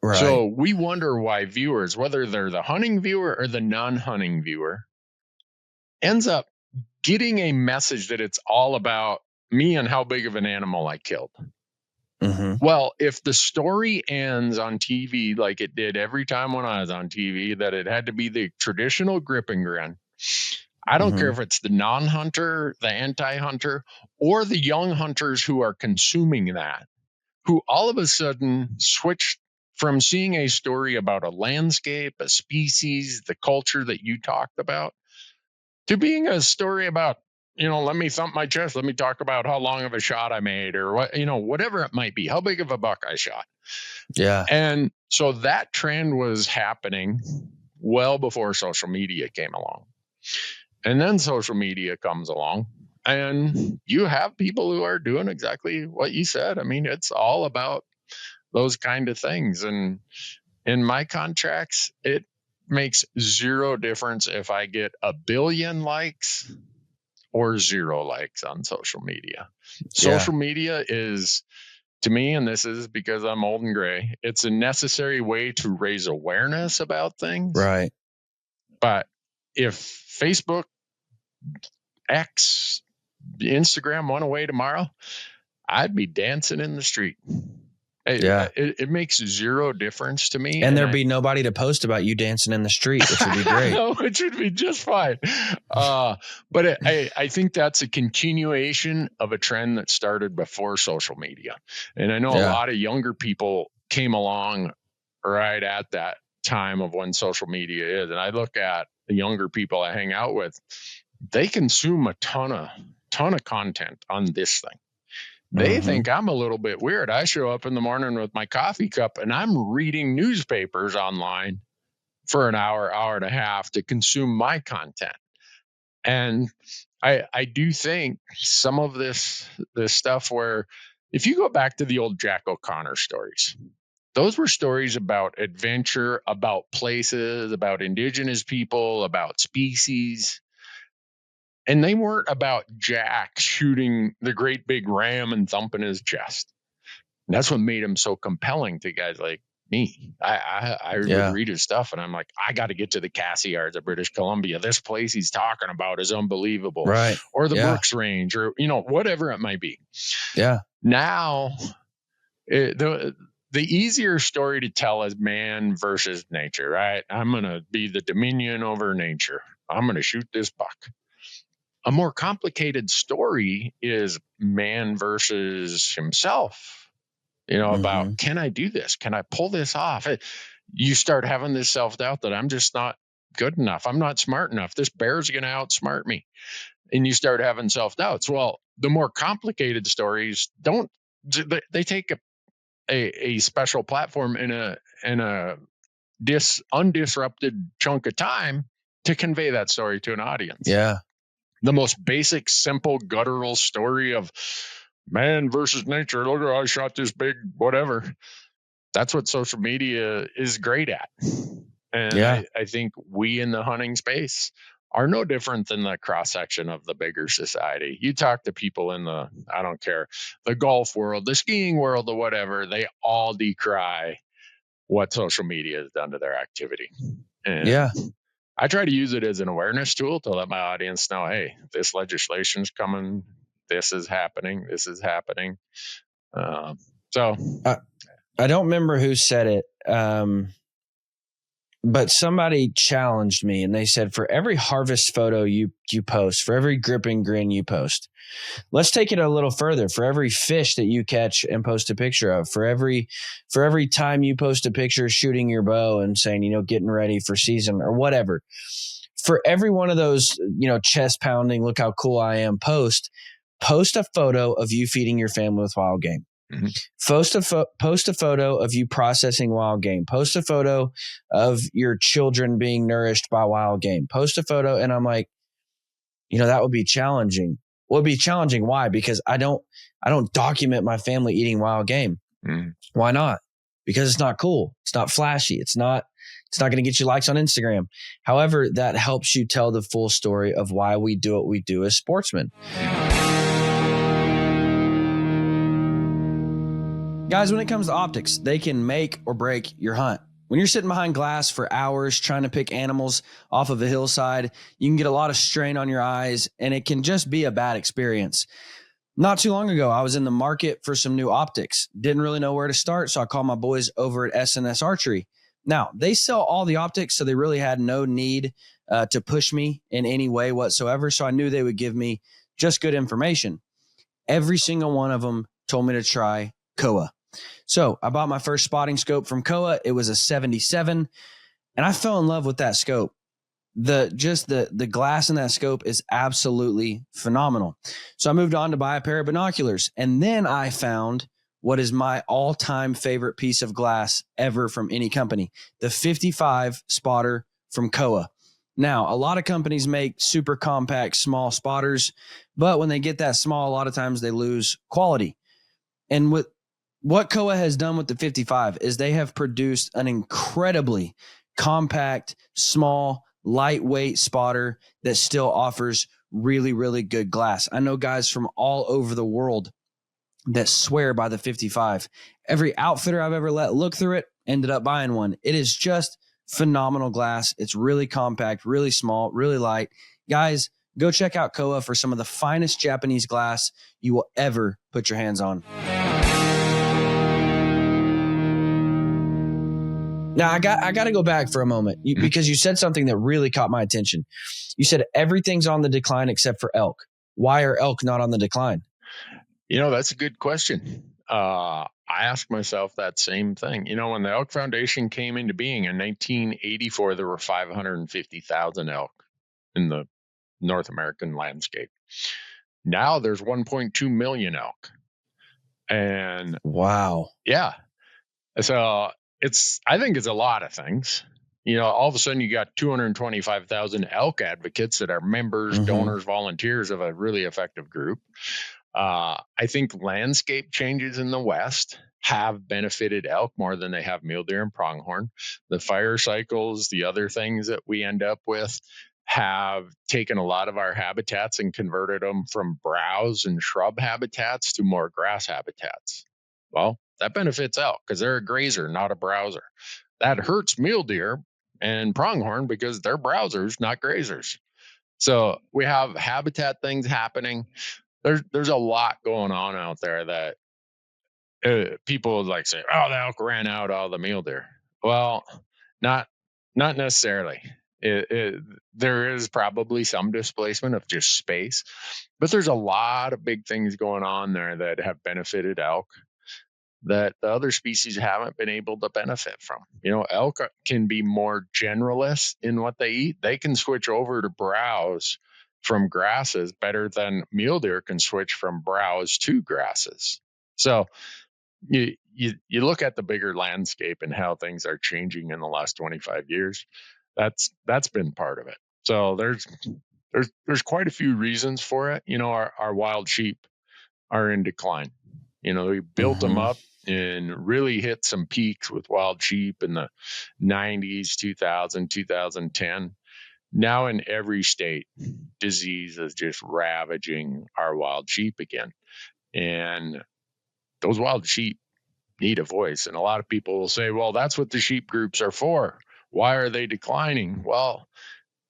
Speaker 3: Right. So we wonder why viewers, whether they're the hunting viewer or the non-hunting viewer, ends up getting a message that it's all about me and how big of an animal I killed. Mm-hmm. Well, if the story ends on TV like it did every time when I was on TV, that it had to be the traditional grip and grin, I don't care if it's the non-hunter, the anti-hunter, or the young hunters who are consuming that, who all of a sudden switch from seeing a story about a landscape, a species, the culture that you talked about, to being a story about, let me thump my chest. Let me talk about how long of a shot I made or what, whatever it might be, how big of a buck I shot.
Speaker 1: Yeah.
Speaker 3: And so that trend was happening well before social media came along. And then social media comes along and you have people who are doing exactly what you said. I mean, it's all about those kind of things. And in my contracts, it makes zero difference if I get 1 billion likes or 0 likes on social media. Social media is, to me, and this is because I'm old and gray, it's a necessary way to raise awareness about things.
Speaker 1: Right.
Speaker 3: But if Facebook, X, Instagram went away tomorrow, I'd be dancing in the street. It makes zero difference to me.
Speaker 1: And there'd be nobody to post about you dancing in the street, which would be great.
Speaker 3: Which would be just fine. But I think that's a continuation of a trend that started before social media. And I know a lot of younger people came along right at that time of when social media is. And I look at the younger people I hang out with, they consume a ton of content on this thing. They think I'm a little bit weird. I show up in the morning with my coffee cup and I'm reading newspapers online for an hour, hour and a half to consume my content. And I do think some of this stuff where if you go back to the old Jack O'Connor stories, those were stories about adventure, about places, about indigenous people, about species. And they weren't about Jack shooting the great big ram and thumping his chest. And that's what made him so compelling to guys like me. I would read his stuff and I'm like, I got to get to the Cassiars of British Columbia. This place he's talking about is unbelievable.
Speaker 1: Right.
Speaker 3: Or the Brooks Range or, whatever it might be.
Speaker 1: Yeah.
Speaker 3: Now, the easier story to tell is man versus nature, right? I'm going to be the dominion over nature. I'm going to shoot this buck. A more complicated story is man versus himself, about, can I do this? Can I pull this off? You start having this self-doubt that I'm just not good enough. I'm not smart enough. This bear's going to outsmart me. And you start having self-doubts. Well, the more complicated stories they take a special platform in a undisrupted chunk of time to convey that story to an audience.
Speaker 1: Yeah.
Speaker 3: The most basic, simple, guttural story of man versus nature. Look, I shot this big whatever. That's what social media is great at. And I think we in the hunting space are no different than the cross section of the bigger society. You talk to people in the golf world, the skiing world, or whatever, they all decry what social media has done to their activity. And I try to use it as an awareness tool to let my audience know, hey, this legislation's coming. This is happening. This is happening. I don't
Speaker 1: remember who said it, but somebody challenged me and they said, for every harvest photo you post, for every grip and grin you post, let's take it a little further. For every fish that you catch and post a picture of, for every time you post a picture shooting your bow and saying, getting ready for season or whatever, for every one of those, chest pounding, look how cool I am, post a photo of you feeding your family with wild game. Mm-hmm. Post a photo of you processing wild game. Post a photo of your children being nourished by wild game. Post a photo. And I'm like, that would be challenging. Well, it'd be challenging. Why? Because I don't document my family eating wild game. Mm. Why not? Because it's not cool. It's not flashy. It's not going to get you likes on Instagram. However, that helps you tell the full story of why we do what we do as sportsmen. Guys, when it comes to optics, they can make or break your hunt. When you're sitting behind glass for hours trying to pick animals off of a hillside, you can get a lot of strain on your eyes, and it can just be a bad experience. Not too long ago, I was in the market for some new optics. Didn't really know where to start, so I called my boys over at S&S Archery. Now, they sell all the optics, so they really had no need to push me in any way whatsoever, so I knew they would give me just good information. Every single one of them told me to try Kowa. So I bought my first spotting scope from Kowa. It was a 77, and I fell in love with that scope. The glass in that scope is absolutely phenomenal. So I moved on to buy a pair of binoculars, and then I found what is my all-time favorite piece of glass ever from any company, the 55 spotter from Kowa. Now, a lot of companies make super compact, small spotters, but when they get that small, a lot of times they lose quality. And what Kowa has done with the 55 is they have produced an incredibly compact, small, lightweight spotter that still offers really, really good glass. I know guys from all over the world that swear by the 55. Every outfitter I've ever let look through it ended up buying one. It is just phenomenal glass. It's really compact, really small, really light. Guys, go check out Kowa for some of the finest Japanese glass you will ever put your hands on. Now I got to go back for a moment because you said something that really caught my attention. You said everything's on the decline except for elk. Why are elk not on the decline?
Speaker 3: That's a good question. I asked myself that same thing. When the Elk Foundation came into being in 1984, there were 550,000 elk in the North American landscape. Now there's 1.2 million elk. And
Speaker 1: wow.
Speaker 3: Yeah. So I think it's a lot of things. All of a sudden you got 225,000 elk advocates that are members, donors, volunteers of a really effective group. I think landscape changes in the West have benefited elk more than they have mule deer and pronghorn. The fire cycles, the other things that we end up with have taken a lot of our habitats and converted them from browse and shrub habitats to more grass habitats. Well, that benefits elk because they're a grazer, not a browser. That hurts mule deer and pronghorn because they're browsers, not grazers. So we have habitat things happening. There's a lot going on out there that people like say, oh, the elk ran out all the mule deer. Well, not necessarily. There is probably some displacement of just space, but there's a lot of big things going on there that have benefited elk that the other species haven't been able to benefit from. Elk can be more generalists in what they eat. They can switch over to browse from grasses better than mule deer can switch from browse to grasses. So you look at the bigger landscape and how things are changing in the last 25 years. That's been part of it. So there's quite a few reasons for it. Our wild sheep are in decline. We built them up and really hit some peaks with wild sheep in the 90s, 2000, 2010. Now in every state, disease is just ravaging our wild sheep again. And those wild sheep need a voice. And a lot of people will say, well, that's what the sheep groups are for. Why are they declining? Well,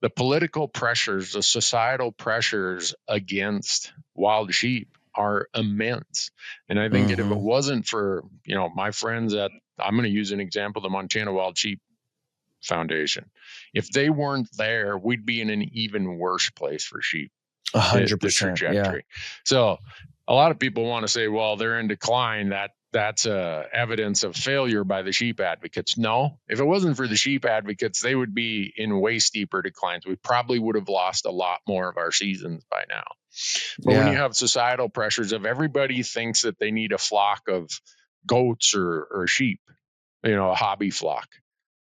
Speaker 3: the political pressures, the societal pressures against wild sheep are immense. And I think if it wasn't for, my friends at, I'm going to use an example, the Montana Wild Sheep Foundation. If they weren't there, we'd be in an even worse place for sheep.
Speaker 1: 100%.
Speaker 3: The trajectory.
Speaker 1: Yeah.
Speaker 3: So a lot of people want to say, well, they're in decline. That's evidence of failure by the sheep advocates. No, if it wasn't for the sheep advocates, they would be in way steeper declines. We probably would have lost a lot more of our seasons by now. But when you have societal pressures of everybody thinks that they need a flock of goats or sheep, a hobby flock,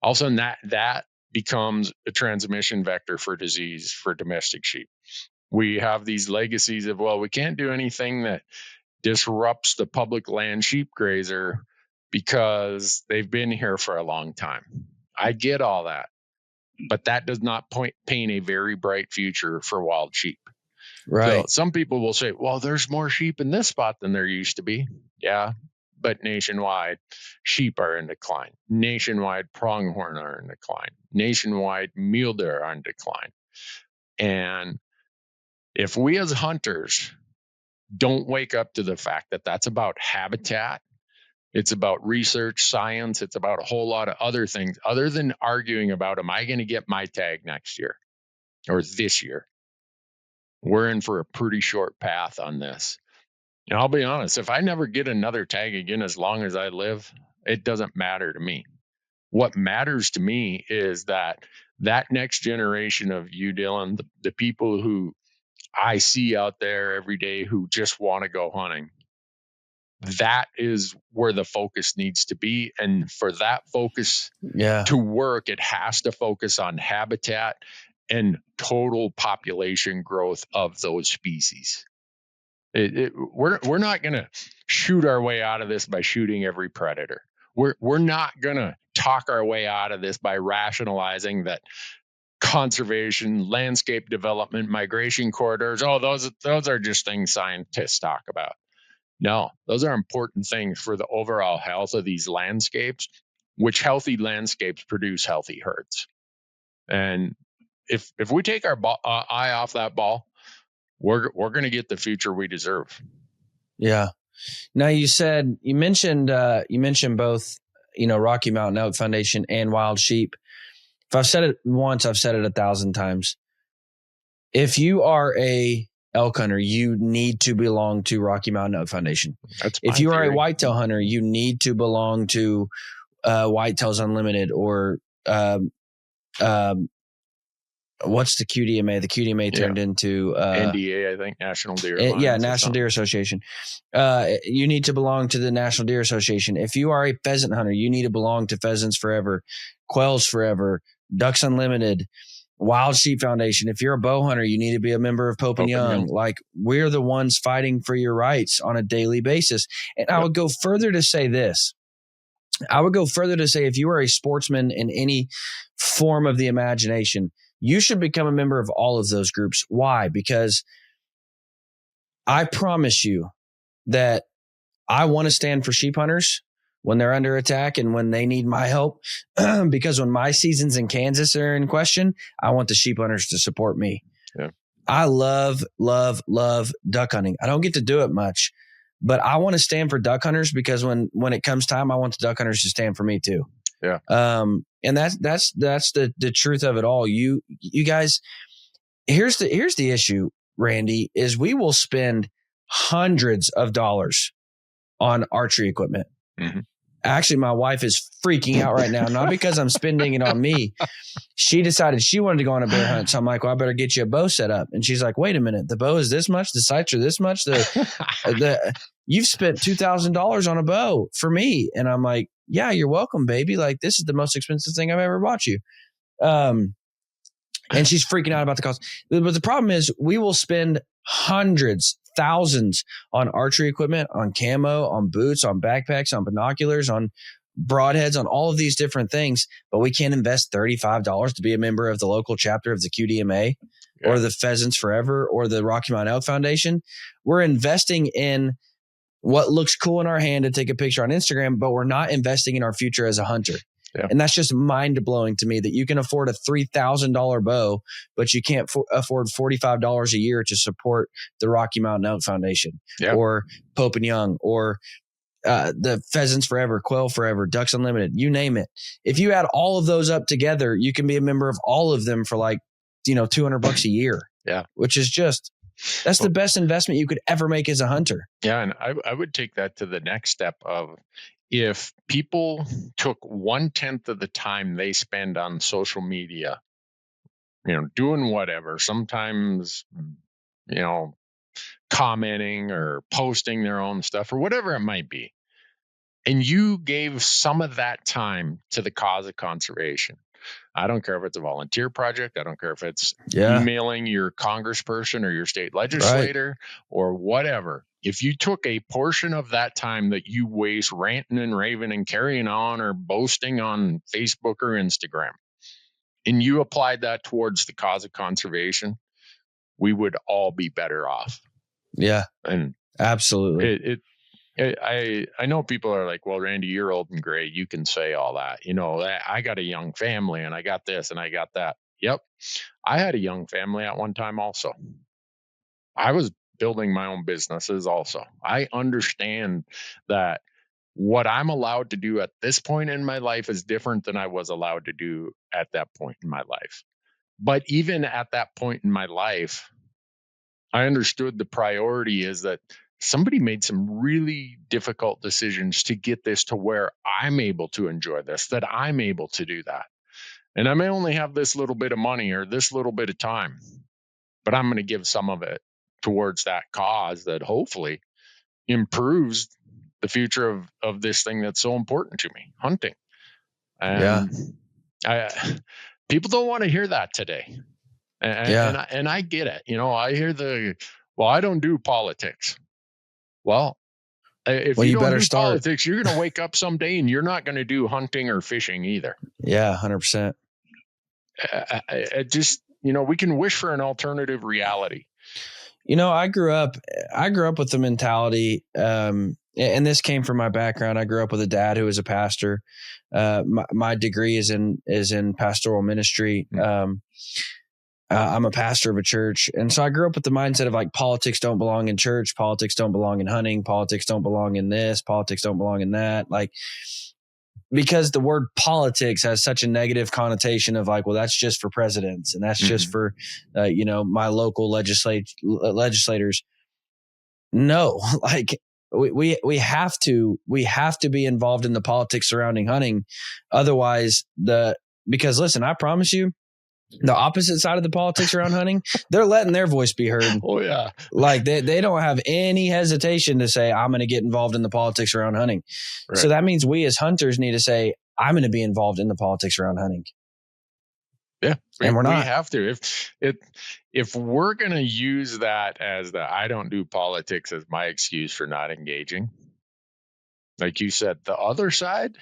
Speaker 3: all of a sudden that becomes a transmission vector for disease for domestic sheep. We have these legacies of, well, we can't do anything that disrupts the public land sheep grazer because they've been here for a long time. I get all that, but that does not paint a very bright future for wild sheep.
Speaker 1: Right.
Speaker 3: So some people will say, well, there's more sheep in this spot than there used to be. Yeah, but nationwide, sheep are in decline. Nationwide, pronghorn are in decline. Nationwide, mule deer are in decline. And if we as hunters don't wake up to the fact that that's about habitat, it's about research, science, it's about a whole lot of other things other than arguing about, am I going to get my tag next year or this year? We're in for a pretty short path on this. And I'll be honest, if I never get another tag again as long as I live, it doesn't matter to me. What matters to me is that next generation of you, Dylan, the people who I see out there every day who just want to go hunting, that is where the focus needs to be. And for that focus to work, it has to focus on habitat and total population growth of those species. We're not going to shoot our way out of this by shooting every predator. We're not going to talk our way out of this by rationalizing that conservation, landscape development, migration corridors, those are just things scientists talk about. No, those are important things for the overall health of these landscapes, which healthy landscapes produce healthy herds. And if we take our eye off that ball, we're going to get the future we deserve.
Speaker 1: Yeah. Now you mentioned both Rocky Mountain Elk Foundation and Wild Sheep. If I've said it once, I've said it 1,000 times. If you are a elk hunter, you need to belong to Rocky Mountain Elk Foundation. If you are a whitetail hunter, you need to belong to Whitetails Unlimited or what's the QDMA? The QDMA turned into
Speaker 3: NDA, I think, National Deer Alliance.
Speaker 1: Yeah, National Deer Association. You need to belong to the National Deer Association. If you are a pheasant hunter, you need to belong to Pheasants Forever, Quails Forever, Ducks Unlimited, Wild Sheep Foundation. If you're a bow hunter, you need to be a member of Pope and Young. Like, we're the ones fighting for your rights on a daily basis. And I would go further to say this. If you are a sportsman in any form of the imagination, you should become a member of all of those groups. Why? Because I promise you that I want to stand for sheep hunters when they're under attack and when they need my help. Because when my seasons in Kansas are in question, I want the sheep hunters to support me.
Speaker 3: Yeah.
Speaker 1: I love duck hunting. I don't get to do it much, but I want to stand for duck hunters because when it comes time, I want the duck hunters to stand for me too.
Speaker 3: Yeah.
Speaker 1: And that's the truth of it all. You guys, here's the issue, Randy, is we will spend hundreds of dollars on archery equipment.
Speaker 3: Mm-hmm.
Speaker 1: Actually, my wife is freaking out right now, not because I'm spending it on me. She decided she wanted to go on a bear hunt. So I'm like, well, I better get you a bow set up. And she's like, wait a minute, the bow is this much, the sights are this much. You've spent $2,000 on a bow for me. And I'm like, yeah, you're welcome, baby. Like, this is the most expensive thing I've ever bought you. And she's freaking out about the cost. But the problem is we will spend hundreds, thousands on archery equipment, on camo, on boots, on backpacks, on binoculars, on broadheads, on all of these different things. But we can't invest $35 to be a member of the local chapter of the QDMA or the Pheasants Forever or the Rocky Mountain Elk Foundation. We're investing in what looks cool in our hand to take a picture on Instagram, but we're not investing in our future as a hunter.
Speaker 3: Yeah.
Speaker 1: And that's just mind blowing to me that you can afford a $3,000 bow, but you can't afford $45 a year to support the Rocky Mountain Elk Foundation or Pope and Young or the Pheasants Forever, Quail Forever, Ducks Unlimited, you name it. If you add all of those up together, you can be a member of all of them for like, $200 a year.
Speaker 3: Yeah.
Speaker 1: Which is that's the best investment you could ever make as a hunter.
Speaker 3: Yeah. And I would take that to the next step of, if people took 1/10 of the time they spend on social media, doing whatever, sometimes, commenting or posting their own stuff or whatever it might be, and you gave some of that time to the cause of conservation. I don't care if it's a volunteer project. I don't care if it's emailing your congressperson or your state legislator or whatever. If you took a portion of that time that you waste ranting and raving and carrying on or boasting on Facebook or Instagram, and you applied that towards the cause of conservation, we would all be better off.
Speaker 1: Yeah.
Speaker 3: And
Speaker 1: absolutely.
Speaker 3: I know people are like, well, Randy, you're old and gray. You can say all that. I got a young family and I got this and I got that. Yep. I had a young family at one time also. I was building my own businesses also. I understand that what I'm allowed to do at this point in my life is different than I was allowed to do at that point in my life. But even at that point in my life, I understood the priority is that somebody made some really difficult decisions to get this to where I'm able to enjoy this, that I'm able to do that. And I may only have this little bit of money or this little bit of time, but I'm going to give some of it towards that cause that hopefully improves the future of this thing that's so important to me, hunting. And people don't want to hear that today. And I get it. I hear I don't do politics. Well, if you don't do politics, you're going to wake up someday and you're not going to do hunting or fishing either.
Speaker 1: Yeah, 100%.
Speaker 3: We can wish for an alternative reality.
Speaker 1: I grew up with the mentality, and this came from my background. I grew up with a dad who was a pastor. My degree is in pastoral ministry. I'm a pastor of a church. And so I grew up with the mindset of like, politics don't belong in church. Politics don't belong in hunting. Politics don't belong in this. Politics don't belong in that. Like, because the word politics has such a negative connotation of like, well, that's just for presidents and that's just for, my local legislators. No, like we have to be involved in the politics surrounding hunting. Otherwise because listen, I promise you, the opposite side of the politics around hunting, they're letting their voice be heard.
Speaker 3: Oh yeah.
Speaker 1: Like they don't have any hesitation to say, I'm going to get involved in the politics around hunting. Right. So that means we as hunters need to say, I'm going to be involved in the politics around hunting.
Speaker 3: Yeah.
Speaker 1: And we're not.
Speaker 3: We have to. If we're going to use that as I don't do politics as my excuse for not engaging, like you said, the other side,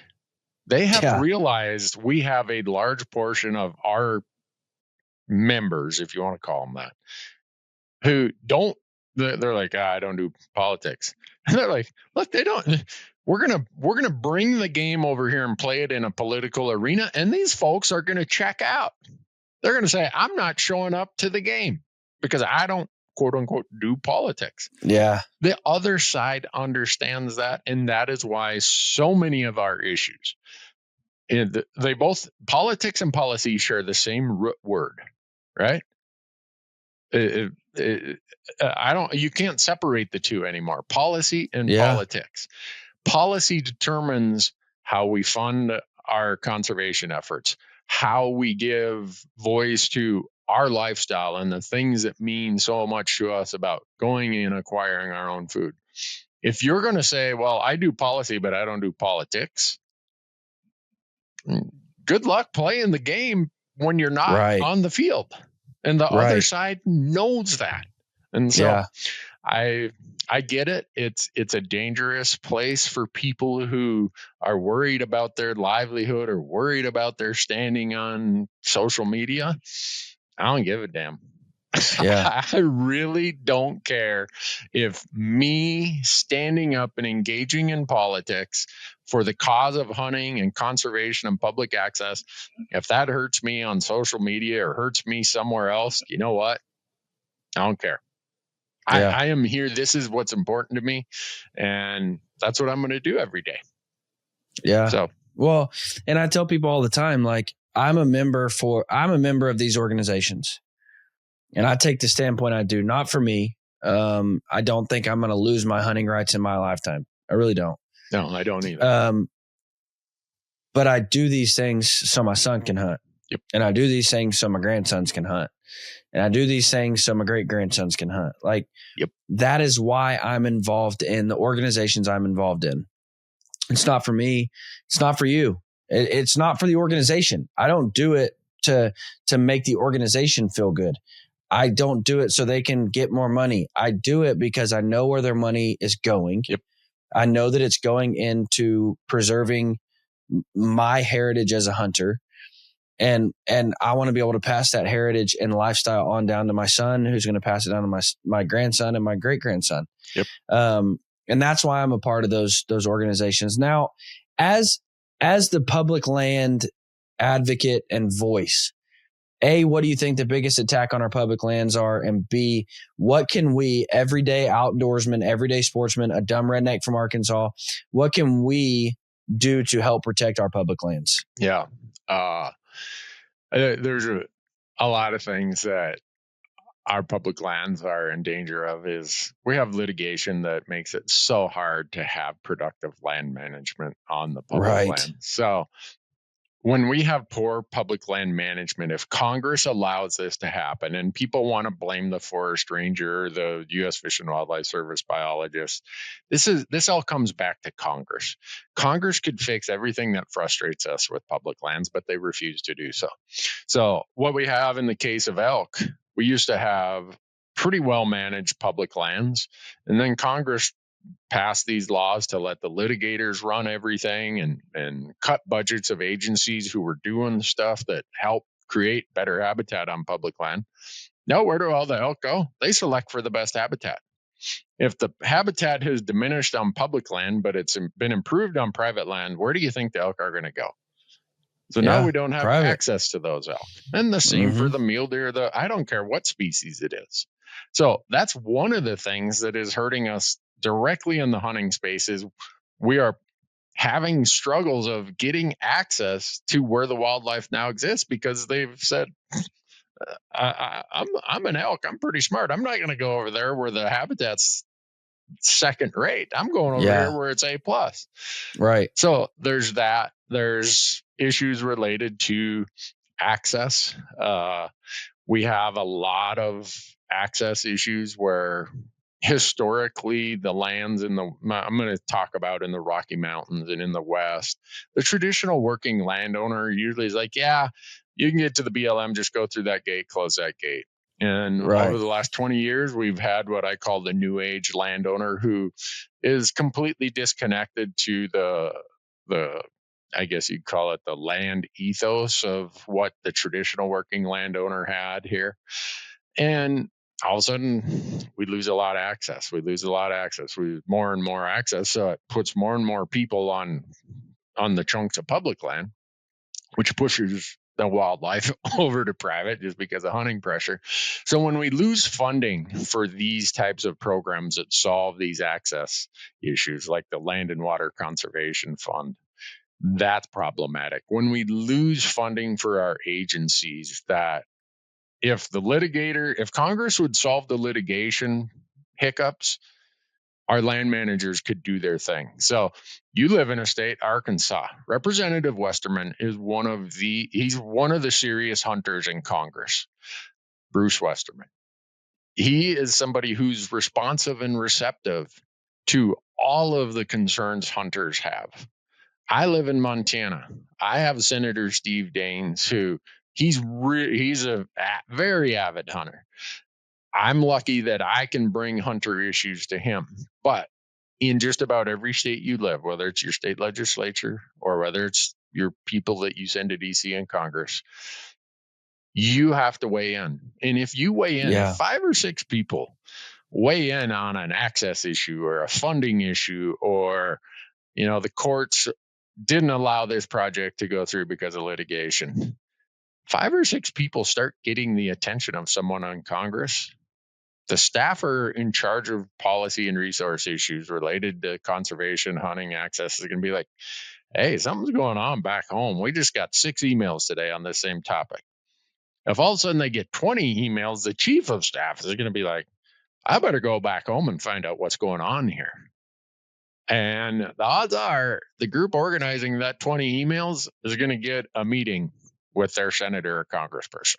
Speaker 3: they have realized we have a large portion of our members, if you want to call them that, who don't, they're like, I don't do politics. And they're like, look, they don't, we're going to bring the game over here and play it in a political arena. And these folks are going to check out. They're going to say, I'm not showing up to the game because I don't, quote unquote, do politics.
Speaker 1: Yeah.
Speaker 3: The other side understands that. And that is why so many of our issues, they both, politics and policy share the same root word, right? You can't separate the two anymore. Policy and politics. Policy determines how we fund our conservation efforts, how we give voice to our lifestyle and the things that mean so much to us about going and acquiring our own food. If you're going to say, well, I do policy, but I don't do politics, good luck playing the game when you're not on the field. And the other side knows that. And so I get it. It's a dangerous place for people who are worried about their livelihood or worried about their standing on social media. I don't give a damn.
Speaker 1: Yeah.
Speaker 3: I really don't care if me standing up and engaging in politics for the cause of hunting and conservation and public access, if that hurts me on social media or hurts me somewhere else, you know what? I don't care. Yeah. I am here. This is what's important to me. And that's what I'm going to do every day.
Speaker 1: Yeah.
Speaker 3: So,
Speaker 1: well, and I tell people all the time, like I'm a member of these organizations. And I take the standpoint I do, not for me. I don't think I'm going to lose my hunting rights in my lifetime. I really don't.
Speaker 3: No, I don't either.
Speaker 1: But I do these things so my son can hunt.
Speaker 3: Yep.
Speaker 1: And I do these things so my grandsons can hunt. And I do these things so my great-grandsons can hunt. Like, that is why I'm involved in the organizations I'm involved in. It's not for me. It's not for you. It's not for the organization. I don't do it to make the organization feel good. I don't do it so they can get more money. I do it because I know where their money is going.
Speaker 3: Yep.
Speaker 1: I know that it's going into preserving my heritage as a hunter. And I want to be able to pass that heritage and lifestyle on down to my son, who's going to pass it down to my grandson and my great grandson.
Speaker 3: Yep.
Speaker 1: And that's why I'm a part of those organizations. Now, as the public land advocate and voice, A, what do you think the biggest attack on our public lands are? And B, what can we, everyday outdoorsmen, everyday sportsmen, a dumb redneck from Arkansas, what can we do to help protect our public lands?
Speaker 3: Yeah. There's a lot of things that our public lands are in danger of. Is we have litigation that makes it so hard to have productive land management on the public land. So when we have poor public land management, if Congress allows this to happen, and people want to blame the forest ranger, the U.S. Fish and Wildlife Service biologist, this all comes back to Congress. Congress could fix everything that frustrates us with public lands, but they refuse to do so. So what we have in the case of elk, we used to have pretty well managed public lands, and then Congress pass these laws to let the litigators run everything and cut budgets of agencies who were doing stuff that help create better habitat on public land. Now, where do all the elk go? They select for the best habitat. If the habitat has diminished on public land, but it's been improved on private land, where do you think the elk are going to go? So now we don't have access to those elk. And the same for the mule deer, I don't care what species it is. So that's one of the things that is hurting us directly in the hunting space is we are having struggles of getting access to where the wildlife now exists because they've said, I'm an elk. I'm pretty smart. I'm not going to go over there where the habitat's second rate. I'm going over here where it's A+.
Speaker 1: Right.
Speaker 3: So there's that. There's issues related to access. We have a lot of access issues where historically the lands I'm going to talk about in the Rocky Mountains and in the West, the traditional working landowner usually is like, yeah, you can get to the BLM, just go through that gate, close that gate. And over the last 20 years, we've had what I call the new age landowner who is completely disconnected to the I guess you'd call it the land ethos of what the traditional working landowner had here. And all of a sudden we lose a lot of access. We lose more and more access. So it puts more and more people on the chunks of public land, which pushes the wildlife over to private just because of hunting pressure. So when we lose funding for these types of programs that solve these access issues, like the Land and Water Conservation Fund, that's problematic. When we lose funding for our agencies, that if Congress would solve the litigation hiccups, our land managers could do their thing. So you live in a state, Arkansas. Representative Westerman is he's one of the serious hunters in Congress, Bruce Westerman. He is somebody who's responsive and receptive to all of the concerns hunters have. I live in Montana. I have Senator Steve Daines, who he's a very avid hunter. I'm lucky that I can bring hunter issues to him. But in just about every state you live, whether it's your state legislature or whether it's your people that you send to DC and Congress, you have to weigh in. And if you weigh in, if 5 or 6 people weigh in on an access issue or a funding issue, or the courts didn't allow this project to go through because of litigation, 5 or 6 people start getting the attention of someone on Congress. The staffer in charge of policy and resource issues related to conservation, hunting, access is going to be like, hey, something's going on back home. We just got 6 emails today on this same topic. If all of a sudden they get 20 emails, the chief of staff is going to be like, I better go back home and find out what's going on here. And the odds are the group organizing that 20 emails is going to get a meeting with their senator or congressperson.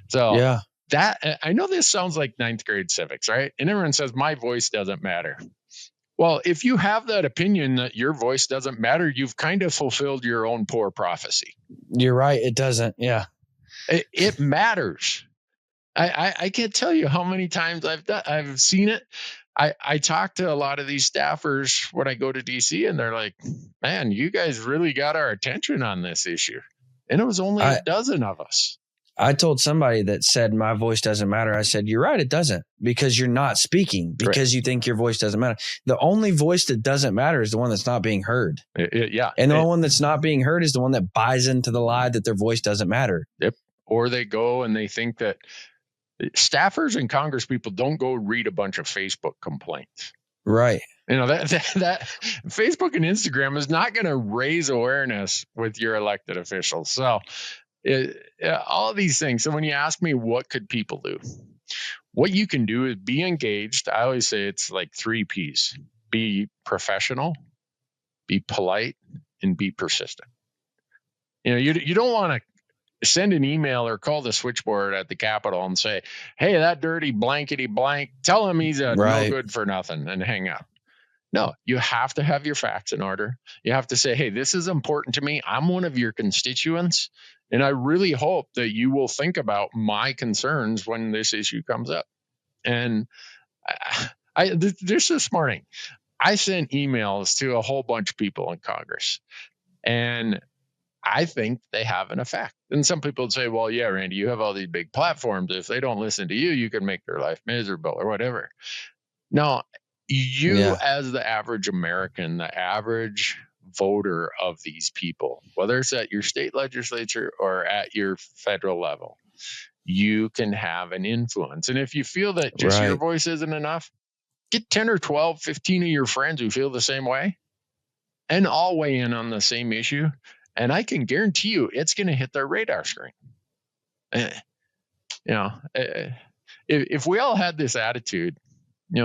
Speaker 3: So that, I know this sounds like 9th grade civics, right? And everyone says my voice doesn't matter. Well, if you have that opinion that your voice doesn't matter, you've kind of fulfilled your own poor prophecy.
Speaker 1: You're right. It doesn't. Yeah.
Speaker 3: It matters. I can't tell you how many times I've seen it. I talk to a lot of these staffers when I go to DC, and they're like, man, you guys really got our attention on this issue. And it was only a dozen of us.
Speaker 1: I told somebody that said my voice doesn't matter. I said, you're right, it doesn't, because you're not speaking, because you think your voice doesn't matter. The only voice that doesn't matter is the one that's not being heard. And the only one that's not being heard is the one that buys into the lie that their voice doesn't matter.
Speaker 3: Yep. Or they go and they think that staffers and Congress people don't go read a bunch of Facebook complaints.
Speaker 1: Right.
Speaker 3: That Facebook and Instagram is not going to raise awareness with your elected officials. So all of these things. So when you ask me what could people do, what you can do is be engaged. I always say it's like 3 P's: be professional, be polite, and be persistent. You don't want to send an email or call the switchboard at the Capitol and say, hey, that dirty blankety blank, tell him he's no good for nothing, and hang up. No, you have to have your facts in order. You have to say, hey, this is important to me. I'm one of your constituents, and I really hope that you will think about my concerns when this issue comes up. And this morning, I sent emails to a whole bunch of people in Congress, and I think they have an effect. And some people would say, well, yeah, Randy, you have all these big platforms. If they don't listen to you, you can make their life miserable or whatever. No, as the average American, the average voter of these people, whether it's at your state legislature or at your federal level, you can have an influence. And if you feel that just your voice isn't enough, get 10 or 12, 15 of your friends who feel the same way and all weigh in on the same issue. And I can guarantee you it's going to hit their radar screen. If we all had this attitude,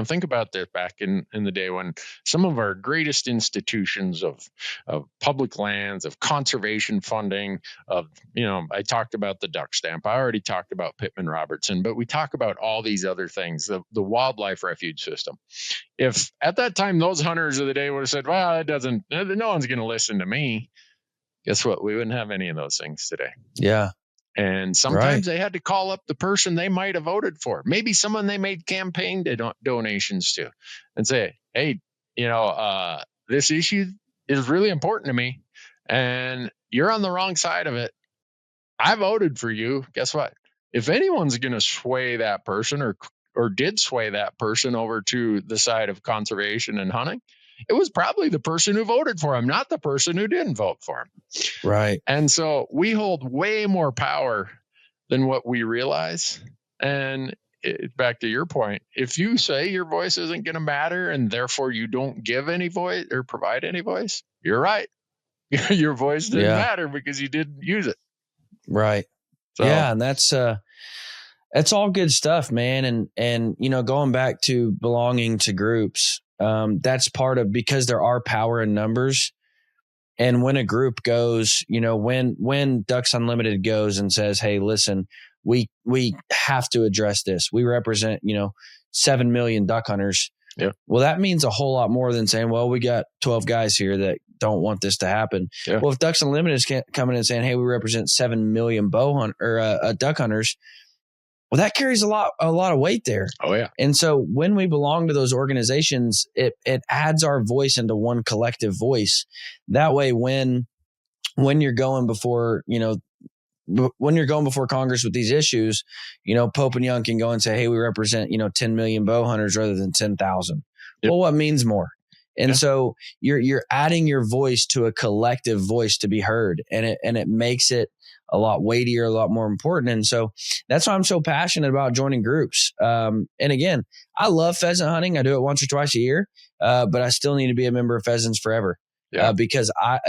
Speaker 3: think about this back in the day when some of our greatest institutions of public lands, of conservation funding, I talked about the duck stamp. I already talked about Pittman Robertson, but we talk about all these other things, the wildlife refuge system. If at that time those hunters of the day would have said, well, no one's going to listen to me, guess what? We wouldn't have any of those things today.
Speaker 1: Yeah.
Speaker 3: And sometimes they had to call up the person they might have voted for, maybe someone they made campaign donations to, and say, hey, this issue is really important to me and you're on the wrong side of it. I voted for you. Guess what? If anyone's going to sway that person or did sway that person over to the side of conservation and hunting, it was probably the person who voted for him, not the person who didn't vote for him.
Speaker 1: Right.
Speaker 3: And so we hold way more power than what we realize. And back to your point, if you say your voice isn't going to matter and therefore you don't give any voice or provide any voice, you're right. Your voice didn't matter because you didn't use it.
Speaker 1: Right. So, yeah. And that's all good stuff, man. And, going back to belonging to groups, that's part of, because there are power in numbers. And when a group goes, when Ducks Unlimited goes and says, hey, listen, we have to address this. We represent, 7 million duck hunters.
Speaker 3: Yeah.
Speaker 1: Well, that means a whole lot more than saying, well, we got 12 guys here that don't want this to happen.
Speaker 3: Yeah.
Speaker 1: Well, if Ducks Unlimited is coming and saying, hey, we represent 7 million duck hunters, well, that carries a lot of weight there.
Speaker 3: Oh, yeah.
Speaker 1: And so when we belong to those organizations, it adds our voice into one collective voice. That way, when you're going before, when you're going before Congress with these issues, Pope and Young can go and say, hey, we represent, 10 million bow hunters rather than 10,000. Yep. Well, what means more? And so you're adding your voice to a collective voice to be heard, and it makes it a lot weightier, a lot more important. And so that's why I'm so passionate about joining groups. And again, I love pheasant hunting. I do it once or twice a year, but I still need to be a member of Pheasants Forever.
Speaker 3: Yeah.
Speaker 1: Because I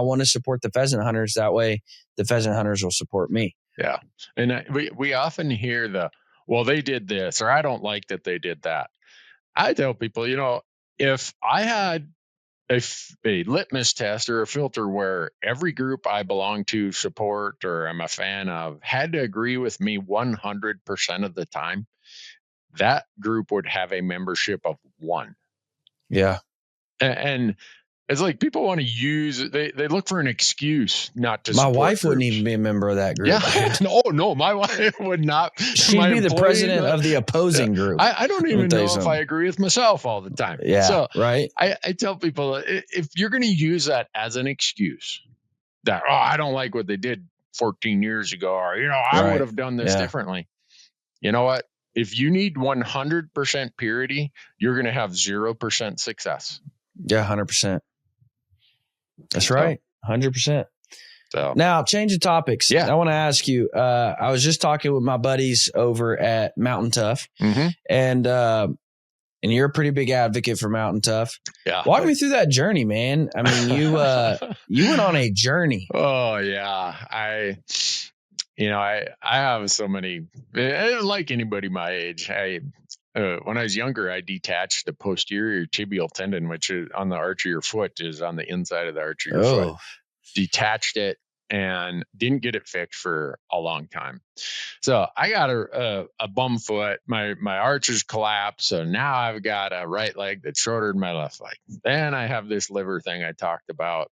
Speaker 1: want to support the pheasant hunters. That way the pheasant hunters will support me.
Speaker 3: Yeah. And we often hear well, they did this, or I don't like that they did that. I tell people, if I had a litmus test or a filter where every group I belong to, support, or I'm a fan of had to agree with me 100% of the time, that group would have a membership of 1.
Speaker 1: Yeah.
Speaker 3: And it's like people want to use they look for an excuse not to.
Speaker 1: My wife
Speaker 3: groups.
Speaker 1: wouldn't even be a member of that group.
Speaker 3: Yeah, no, my wife would not.
Speaker 1: She'd be the president of the opposing group.
Speaker 3: I don't even know if I agree with myself all the time.
Speaker 1: Yeah,
Speaker 3: so
Speaker 1: right.
Speaker 3: I tell people, if you're going to use that as an excuse, that I don't like what they did 14 years ago, or I would have done this differently. You know what? If you need 100% purity, you're going to have 0% success.
Speaker 1: Yeah, 100%. That's right. 100%.
Speaker 3: So
Speaker 1: now, change of topics.
Speaker 3: Yeah.
Speaker 1: I want to ask you, I was just talking with my buddies over at Mountain Tough, and you're a pretty big advocate for Mountain Tough.
Speaker 3: Yeah.
Speaker 1: Walk me through that journey, man. I mean, you went on a journey.
Speaker 3: Oh yeah. I have so many, like anybody my age. When I was younger, I detached the posterior tibial tendon, which is on the arch of your foot, is on the inside of the arch of your foot. Detached it and didn't get it fixed for a long time. So I got a bum foot. My arches collapsed. So now I've got a right leg that's shorter than my left leg. Then I have this liver thing I talked about,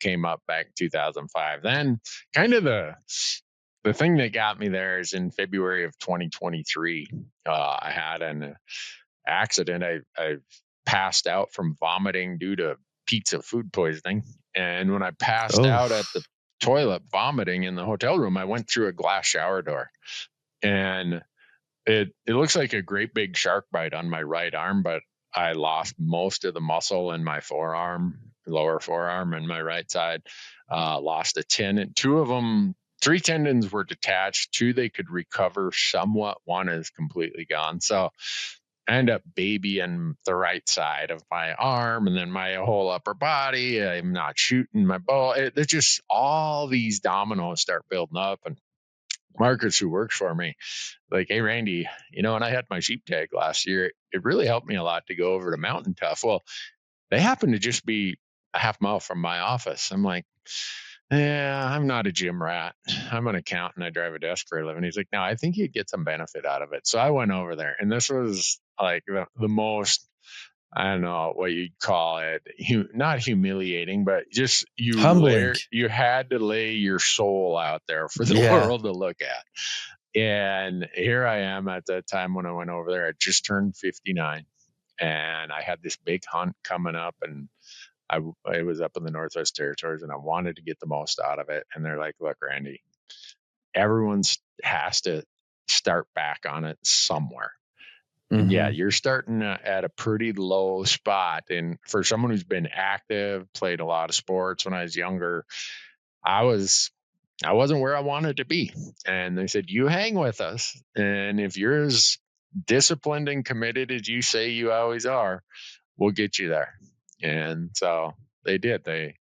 Speaker 3: came up back in 2005. Then kind of the thing that got me there is in February of 2023, I had an accident. I passed out from vomiting due to pizza food poisoning. And when I passed out at the toilet vomiting in the hotel room, I went through a glass shower door. And it looks like a great big shark bite on my right arm, but I lost most of the muscle in my forearm, lower forearm, and my right side. Lost a tendon. 3 tendons were detached. 2 they could recover somewhat. 1 is completely gone. So end up babying the right side of my arm and then my whole upper body. I'm not shooting my bow. There's just all these dominoes start building up. And Marcus, who works for me, like, hey, Randy, when I had my sheep tag last year, it really helped me a lot to go over to Mountain Tough. Well, they happen to just be a half mile from my office. I'm like, yeah, I'm not a gym rat. I'm an accountant. I drive a desk for a living. He's like, no, I think you'd get some benefit out of it. So I went over there, and this was like the most, I don't know what you'd call it, not humiliating, but just
Speaker 1: Humbling.
Speaker 3: you had to lay your soul out there for the world to look at. And here I am at that time when I went over there. I just turned 59, and I had this big hunt coming up, and I was up in the Northwest Territories, and I wanted to get the most out of it. And they're like, look, Randy, everyone has to start back on it somewhere.
Speaker 1: Mm-hmm.
Speaker 3: And yeah, you're starting at a pretty low spot. And for someone who's been active, played a lot of sports when I was younger, I wasn't where I wanted to be. And they said, you hang with us. And if you're as disciplined and committed as you say you always are, we'll get you there. And so they did. They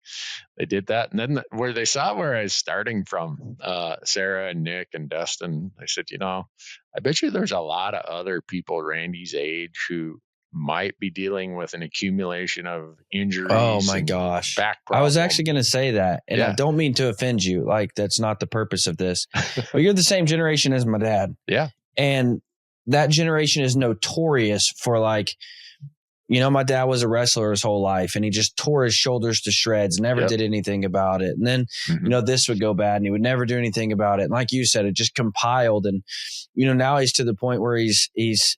Speaker 3: did that. And then where they saw where I was starting from, Sarah and Nick and Dustin, they said, I bet you there's a lot of other people Randy's age who might be dealing with an accumulation of injuries.
Speaker 1: Oh my gosh.
Speaker 3: Back problems.
Speaker 1: I was actually going to say that. And I don't mean to offend you. Like, that's not the purpose of this. But you're the same generation as my dad.
Speaker 3: Yeah.
Speaker 1: And that generation is notorious for, like, my dad was a wrestler his whole life, and he just tore his shoulders to shreds, never did anything about it. And then, this would go bad and he would never do anything about it. And like you said, it just compiled. And, now he's to the point where he's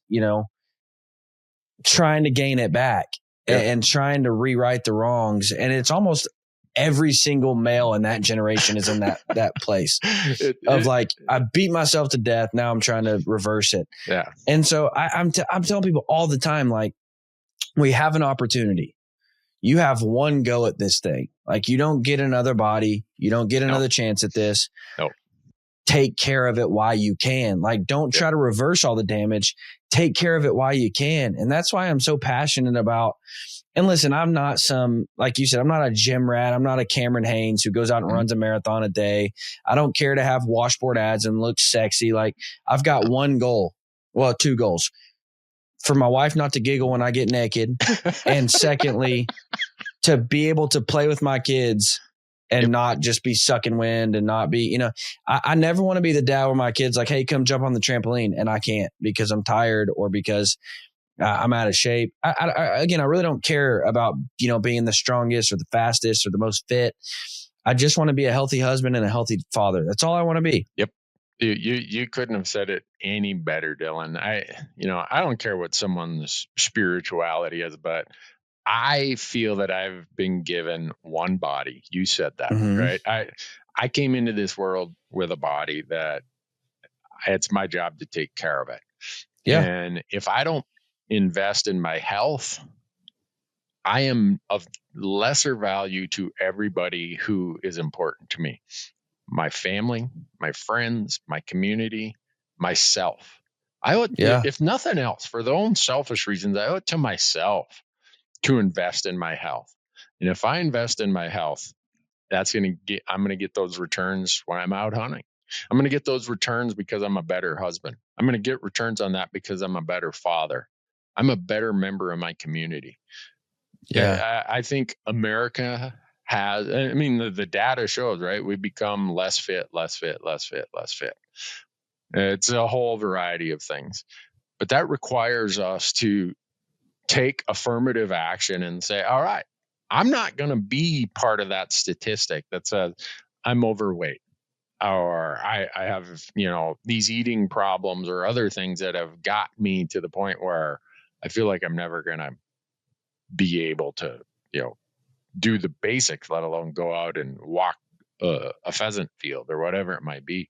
Speaker 1: trying to gain it back and trying to rewrite the wrongs. And it's almost every single male in that generation is in that place of like, I beat myself to death. Now I'm trying to reverse it.
Speaker 3: Yeah.
Speaker 1: And so I'm telling people all the time, like, we have an opportunity. You have one go at this thing. Like, you don't get another body. You don't get another chance at this.
Speaker 3: Nope.
Speaker 1: Take care of it while you can. Like, don't try to reverse all the damage. Take care of it while you can. And that's why I'm so passionate about, and listen, I'm not like you said, I'm not a gym rat. I'm not a Cameron Haynes who goes out and runs a marathon a day. I don't care to have washboard ads and look sexy. Like, I've got one goal. Well, two goals. For my wife not to giggle when I get naked. And secondly, to be able to play with my kids and not just be sucking wind and not be, I never want to be the dad where my kid's like, hey, come jump on the trampoline. And I can't because I'm tired or because I'm out of shape. I really don't care about, being the strongest or the fastest or the most fit. I just want to be a healthy husband and a healthy father. That's all I want to be.
Speaker 3: Yep. You couldn't have said it any better, Dylan. I don't care what someone's spirituality is, but I feel that I've been given one body. You said that, right? I came into this world with a body that it's my job to take care of it. Yeah. And if I don't invest in my health, I am of lesser value to everybody who is important to me. My family, my friends, my community, myself. I owe it, if nothing else, for their own selfish reasons, I owe it to myself to invest in my health. And if I invest in my health, I'm going to get those returns when I'm out hunting. I'm going to get those returns because I'm a better husband. I'm going to get returns on that because I'm a better father. I'm a better member of my community. Yeah. I think America has, the data shows, right? We become less fit. It's a whole variety of things, but that requires us to take affirmative action and say, all right, I'm not going to be part of that statistic that says I'm overweight or I have, these eating problems or other things that have got me to the point where I feel like I'm never going to be able to, do the basics, let alone go out and walk a pheasant field or whatever it might be.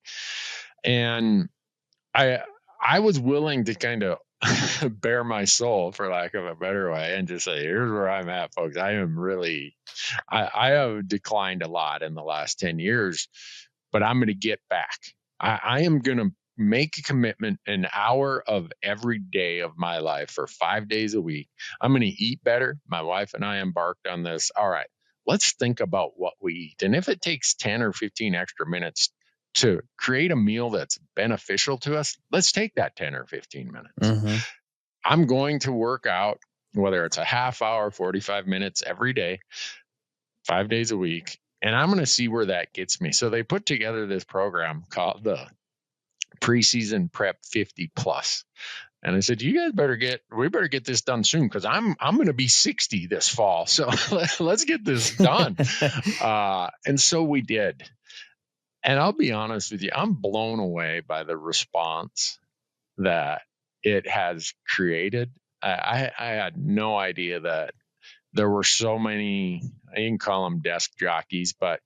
Speaker 3: And I was willing to kind of bare my soul, for lack of a better way, and just say, here's where I'm at, folks. I have declined a lot in the last 10 years, but I'm going to get back. I am going to, make a commitment, an hour of every day of my life for 5 days a week. I'm going to eat better. My wife and I embarked on this. All right, let's think about what we eat. And if it takes 10 or 15 extra minutes to create a meal that's beneficial to us, let's take that 10 or 15 minutes.
Speaker 1: Mm-hmm.
Speaker 3: I'm going to work out, whether it's a half hour, 45 minutes every day, 5 days a week, and I'm going to see where that gets me. So they put together this program called the Preseason Prep 50 Plus. And I said, we better get this done soon, because I'm going to be 60 this fall. So let's get this done. And so we did. And I'll be honest with you, I'm blown away by the response that it has created. I had no idea that there were so many, I didn't call them desk jockeys, but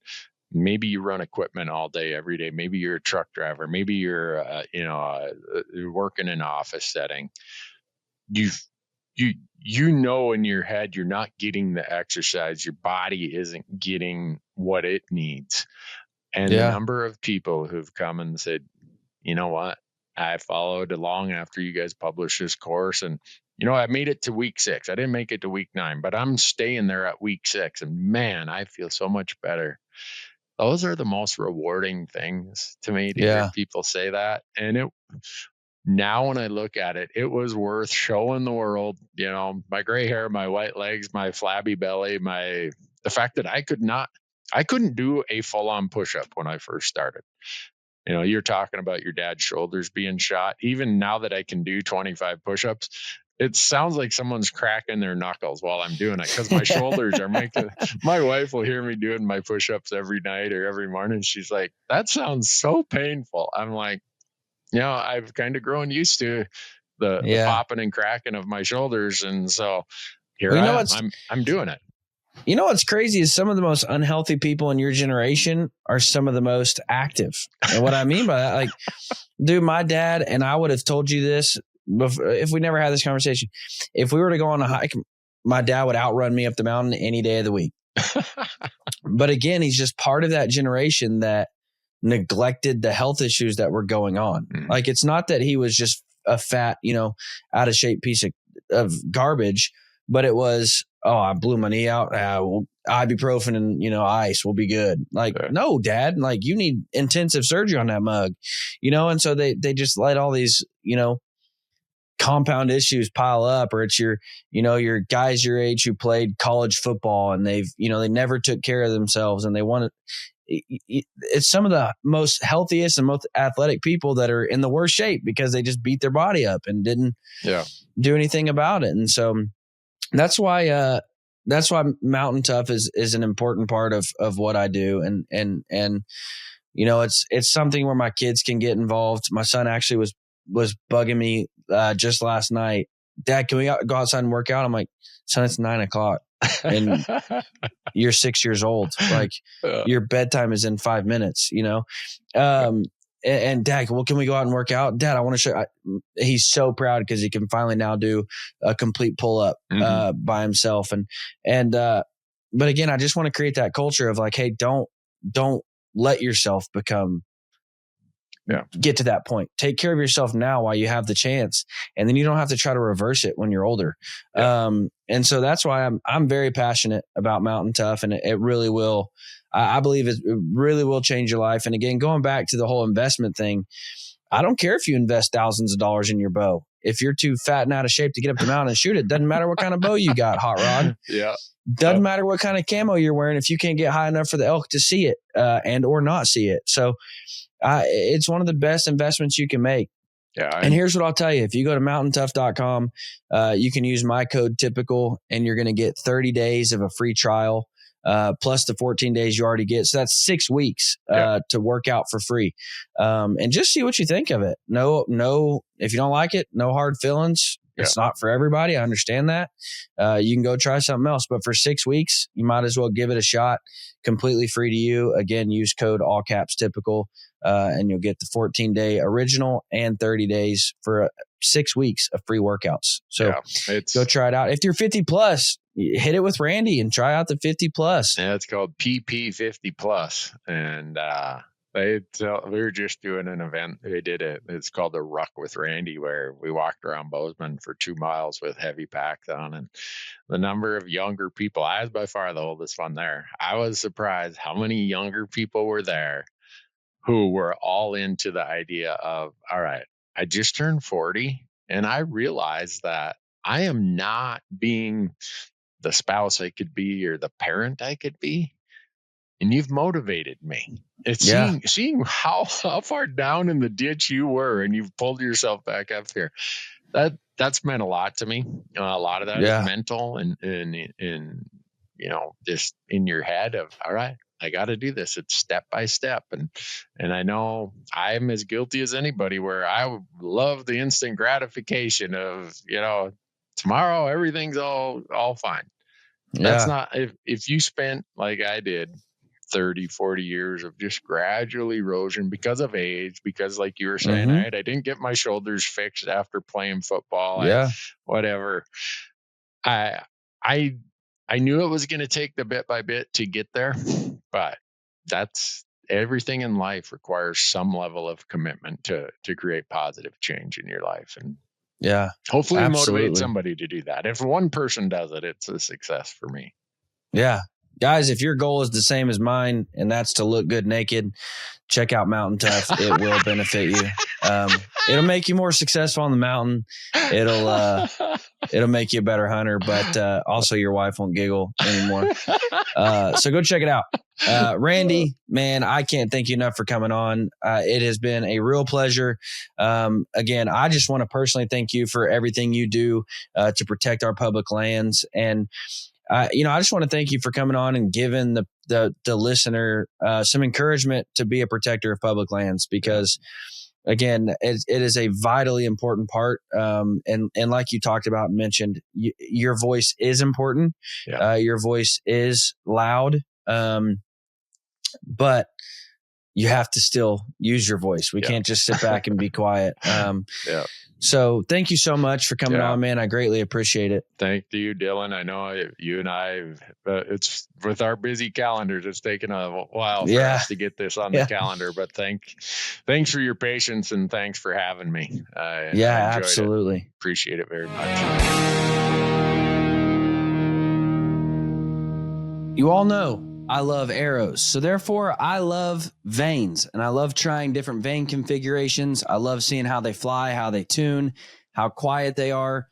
Speaker 3: maybe you run equipment all day, every day. Maybe you're a truck driver. Maybe you're, you're working in an office setting. You in your head, you're not getting the exercise. Your body isn't getting what it needs. And the number of people who've come and said, you know what, I followed along after you guys published this course, and I made it to week 6. I didn't make it to week 9, but I'm staying there at week 6, and man, I feel so much better. Those are the most rewarding things to me, to hear people say that. And now when I look at it, it was worth showing the world, my gray hair, my white legs, my flabby belly, the fact that I couldn't do a full-on push-up when I first started. You're talking about your dad's shoulders being shot. Even now that I can do 25 push-ups, it sounds like someone's cracking their knuckles while I'm doing it, because my shoulders are making. My wife will hear me doing my push-ups every night or every morning. She's like, that sounds so painful. I'm like, I've kind of grown used to the popping and cracking of my shoulders. And so here I'm doing it.
Speaker 1: You know what's crazy is some of the most unhealthy people in your generation are some of the most active. And what I mean by that, like, dude, my dad, and I would have told you this before, if we never had this conversation. If we were to go on a hike, my dad would outrun me up the mountain any day of the week. But again, he's just part of that generation that neglected the health issues that were going on. Like, it's not that he was just a fat, out of shape piece of garbage, but it was, I blew my knee out. Ibuprofen and, ice will be good. Like, no, Dad, like, you need intensive surgery on that mug, and so they just let all these, compound issues pile up, or it's your guys your age who played college football and they've, they never took care of themselves, and they want to. It's some of the most healthiest and most athletic people that are in the worst shape because they just beat their body up and didn't do anything about it. And so that's why Mountain Tough is an important part of what I do. And it's something where my kids can get involved. My son actually was bugging me just last night. Dad, can we go outside and work out? I'm like, son, it's 9:00 and you're 6 years old. Like, your bedtime is in 5 minutes, and Dad, well, can we go out and work out? Dad, I want to show. He's so proud because he can finally now do a complete pull up by himself. But again, I just want to create that culture of like, hey, don't let yourself get to that point. Take care of yourself now while you have the chance, and then you don't have to try to reverse it when you're older. And so that's why I'm very passionate about Mountain Tough, and it really will. I believe it really will change your life. And again, going back to the whole investment thing, I don't care if you invest thousands of dollars in your bow. If you're too fat and out of shape to get up the mountain and shoot it, doesn't matter what kind of bow you got, hot rod. Doesn't matter what kind of camo you're wearing if you can't get high enough for the elk to see it and or not see it. So it's one of the best investments you can make. And here's what I'll tell you. If you go to mountaintough.com, you can use my code typical, and you're going to get 30 days of a free trial, plus the 14 days you already get. So that's 6 weeks to work out for free. And just see what you think of it. No, if you don't like it, no hard feelings. It's not for everybody. I understand that. You can go try something else, but for 6 weeks, you might as well give it a shot, completely free to you. Again, use code all caps typical, and you'll get the 14-day original and 30 days for 6 weeks of free workouts. So go try it out. If you're 50 plus, hit it with Randy and try out the 50 plus.
Speaker 3: Yeah, it's called PP 50 plus. And We were just doing an event. They did it. It's called the Ruck with Randy, where we walked around Bozeman for 2 miles with heavy packs on, and the number of younger people. I was by far the oldest one there. I was surprised how many younger people were there who were all into the idea of, all right, I just turned 40, and I realized that I am not being the spouse I could be or the parent I could be. And you've motivated me. It's seeing how far down in the ditch you were, and you've pulled yourself back up here. That's meant a lot to me. A lot of that is mental and just in your head of, all right, I got to do this. It's step by step, and I know I'm as guilty as anybody where I love the instant gratification of tomorrow everything's all fine. That's not if you spent like I did 30, 40 years of just gradual erosion because of age, because like you were saying, right, I didn't get my shoulders fixed after playing football. Whatever. I knew it was going to take the bit by bit to get there, but that's everything in life requires some level of commitment to create positive change in your life. And hopefully motivate somebody to do that. If one person does it, it's a success for me.
Speaker 1: Yeah. Guys, if your goal is the same as mine, and that's to look good naked, check out Mountain Tough. It will benefit you. It'll make you more successful on the mountain. It'll make you a better hunter, but also your wife won't giggle anymore. So go check it out. Randy, man, I can't thank you enough for coming on. It has been a real pleasure. Again, I just want to personally thank you for everything you do to protect our public lands. And I just want to thank you for coming on and giving the listener some encouragement to be a protector of public lands, because again, it is a vitally important part. And like you talked about and mentioned, your voice is important. Your voice is loud. But you have to still use your voice. We can't just sit back and be quiet. So thank you so much for coming on, man. I greatly appreciate it. Thank
Speaker 3: you, Dylan. I know you and I, it's with our busy calendars, it's taken a while for us to get this on the calendar, but thanks for your patience and thanks for having me. I absolutely it. Appreciate it very much.
Speaker 1: You all know I love arrows. So therefore I love vanes, and I love trying different vane configurations. I love seeing how they fly, how they tune, how quiet they are.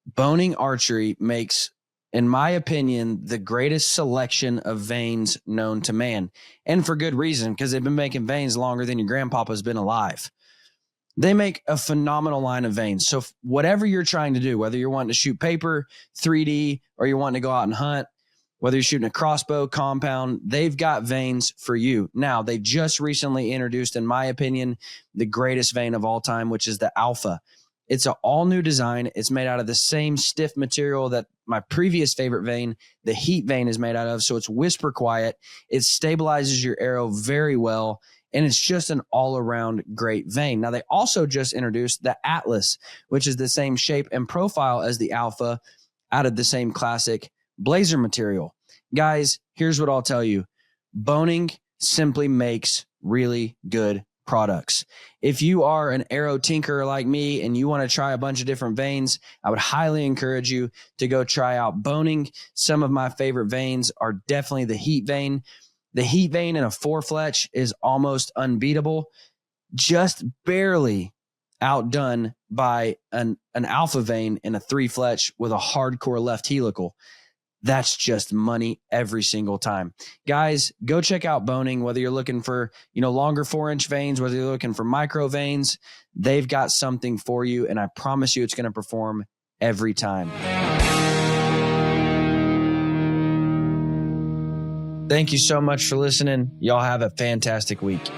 Speaker 1: Boning archery makes, in my opinion, the greatest selection of vanes known to man. And for good reason, because they've been making vanes longer than your grandpapa's been alive. They make a phenomenal line of vanes. So whatever you're trying to do, whether you're wanting to shoot paper, 3D, or you're wanting to go out and hunt, whether you're shooting a crossbow, compound, they've got vanes for you. Now, they just recently introduced, in my opinion, the greatest vane of all time, which is the Alpha. It's an all-new design. It's made out of the same stiff material that my previous favorite vane, the Heat vane, is made out of. So it's whisper quiet. It stabilizes your arrow very well, and it's just an all-around great vane. Now, they also just introduced the Atlas, which is the same shape and profile as the Alpha, out of the same classic blazer material. Guys, here's what I'll tell you. Boning simply makes really good products. If you are an arrow tinkerer like me and you want to try a bunch of different vanes, I would highly encourage you to go try out Boning. Some of my favorite vanes are definitely the Heat vane. The Heat vane in a 4-fletch is almost unbeatable, just barely outdone by an Alpha vane in a 3-fletch with a hardcore left helical. That's just money every single time. Guys, go check out Boning, whether you're looking for, longer 4-inch vanes, whether you're looking for micro vanes, they've got something for you. And I promise you it's going to perform every time. Thank you so much for listening. Y'all have a fantastic week.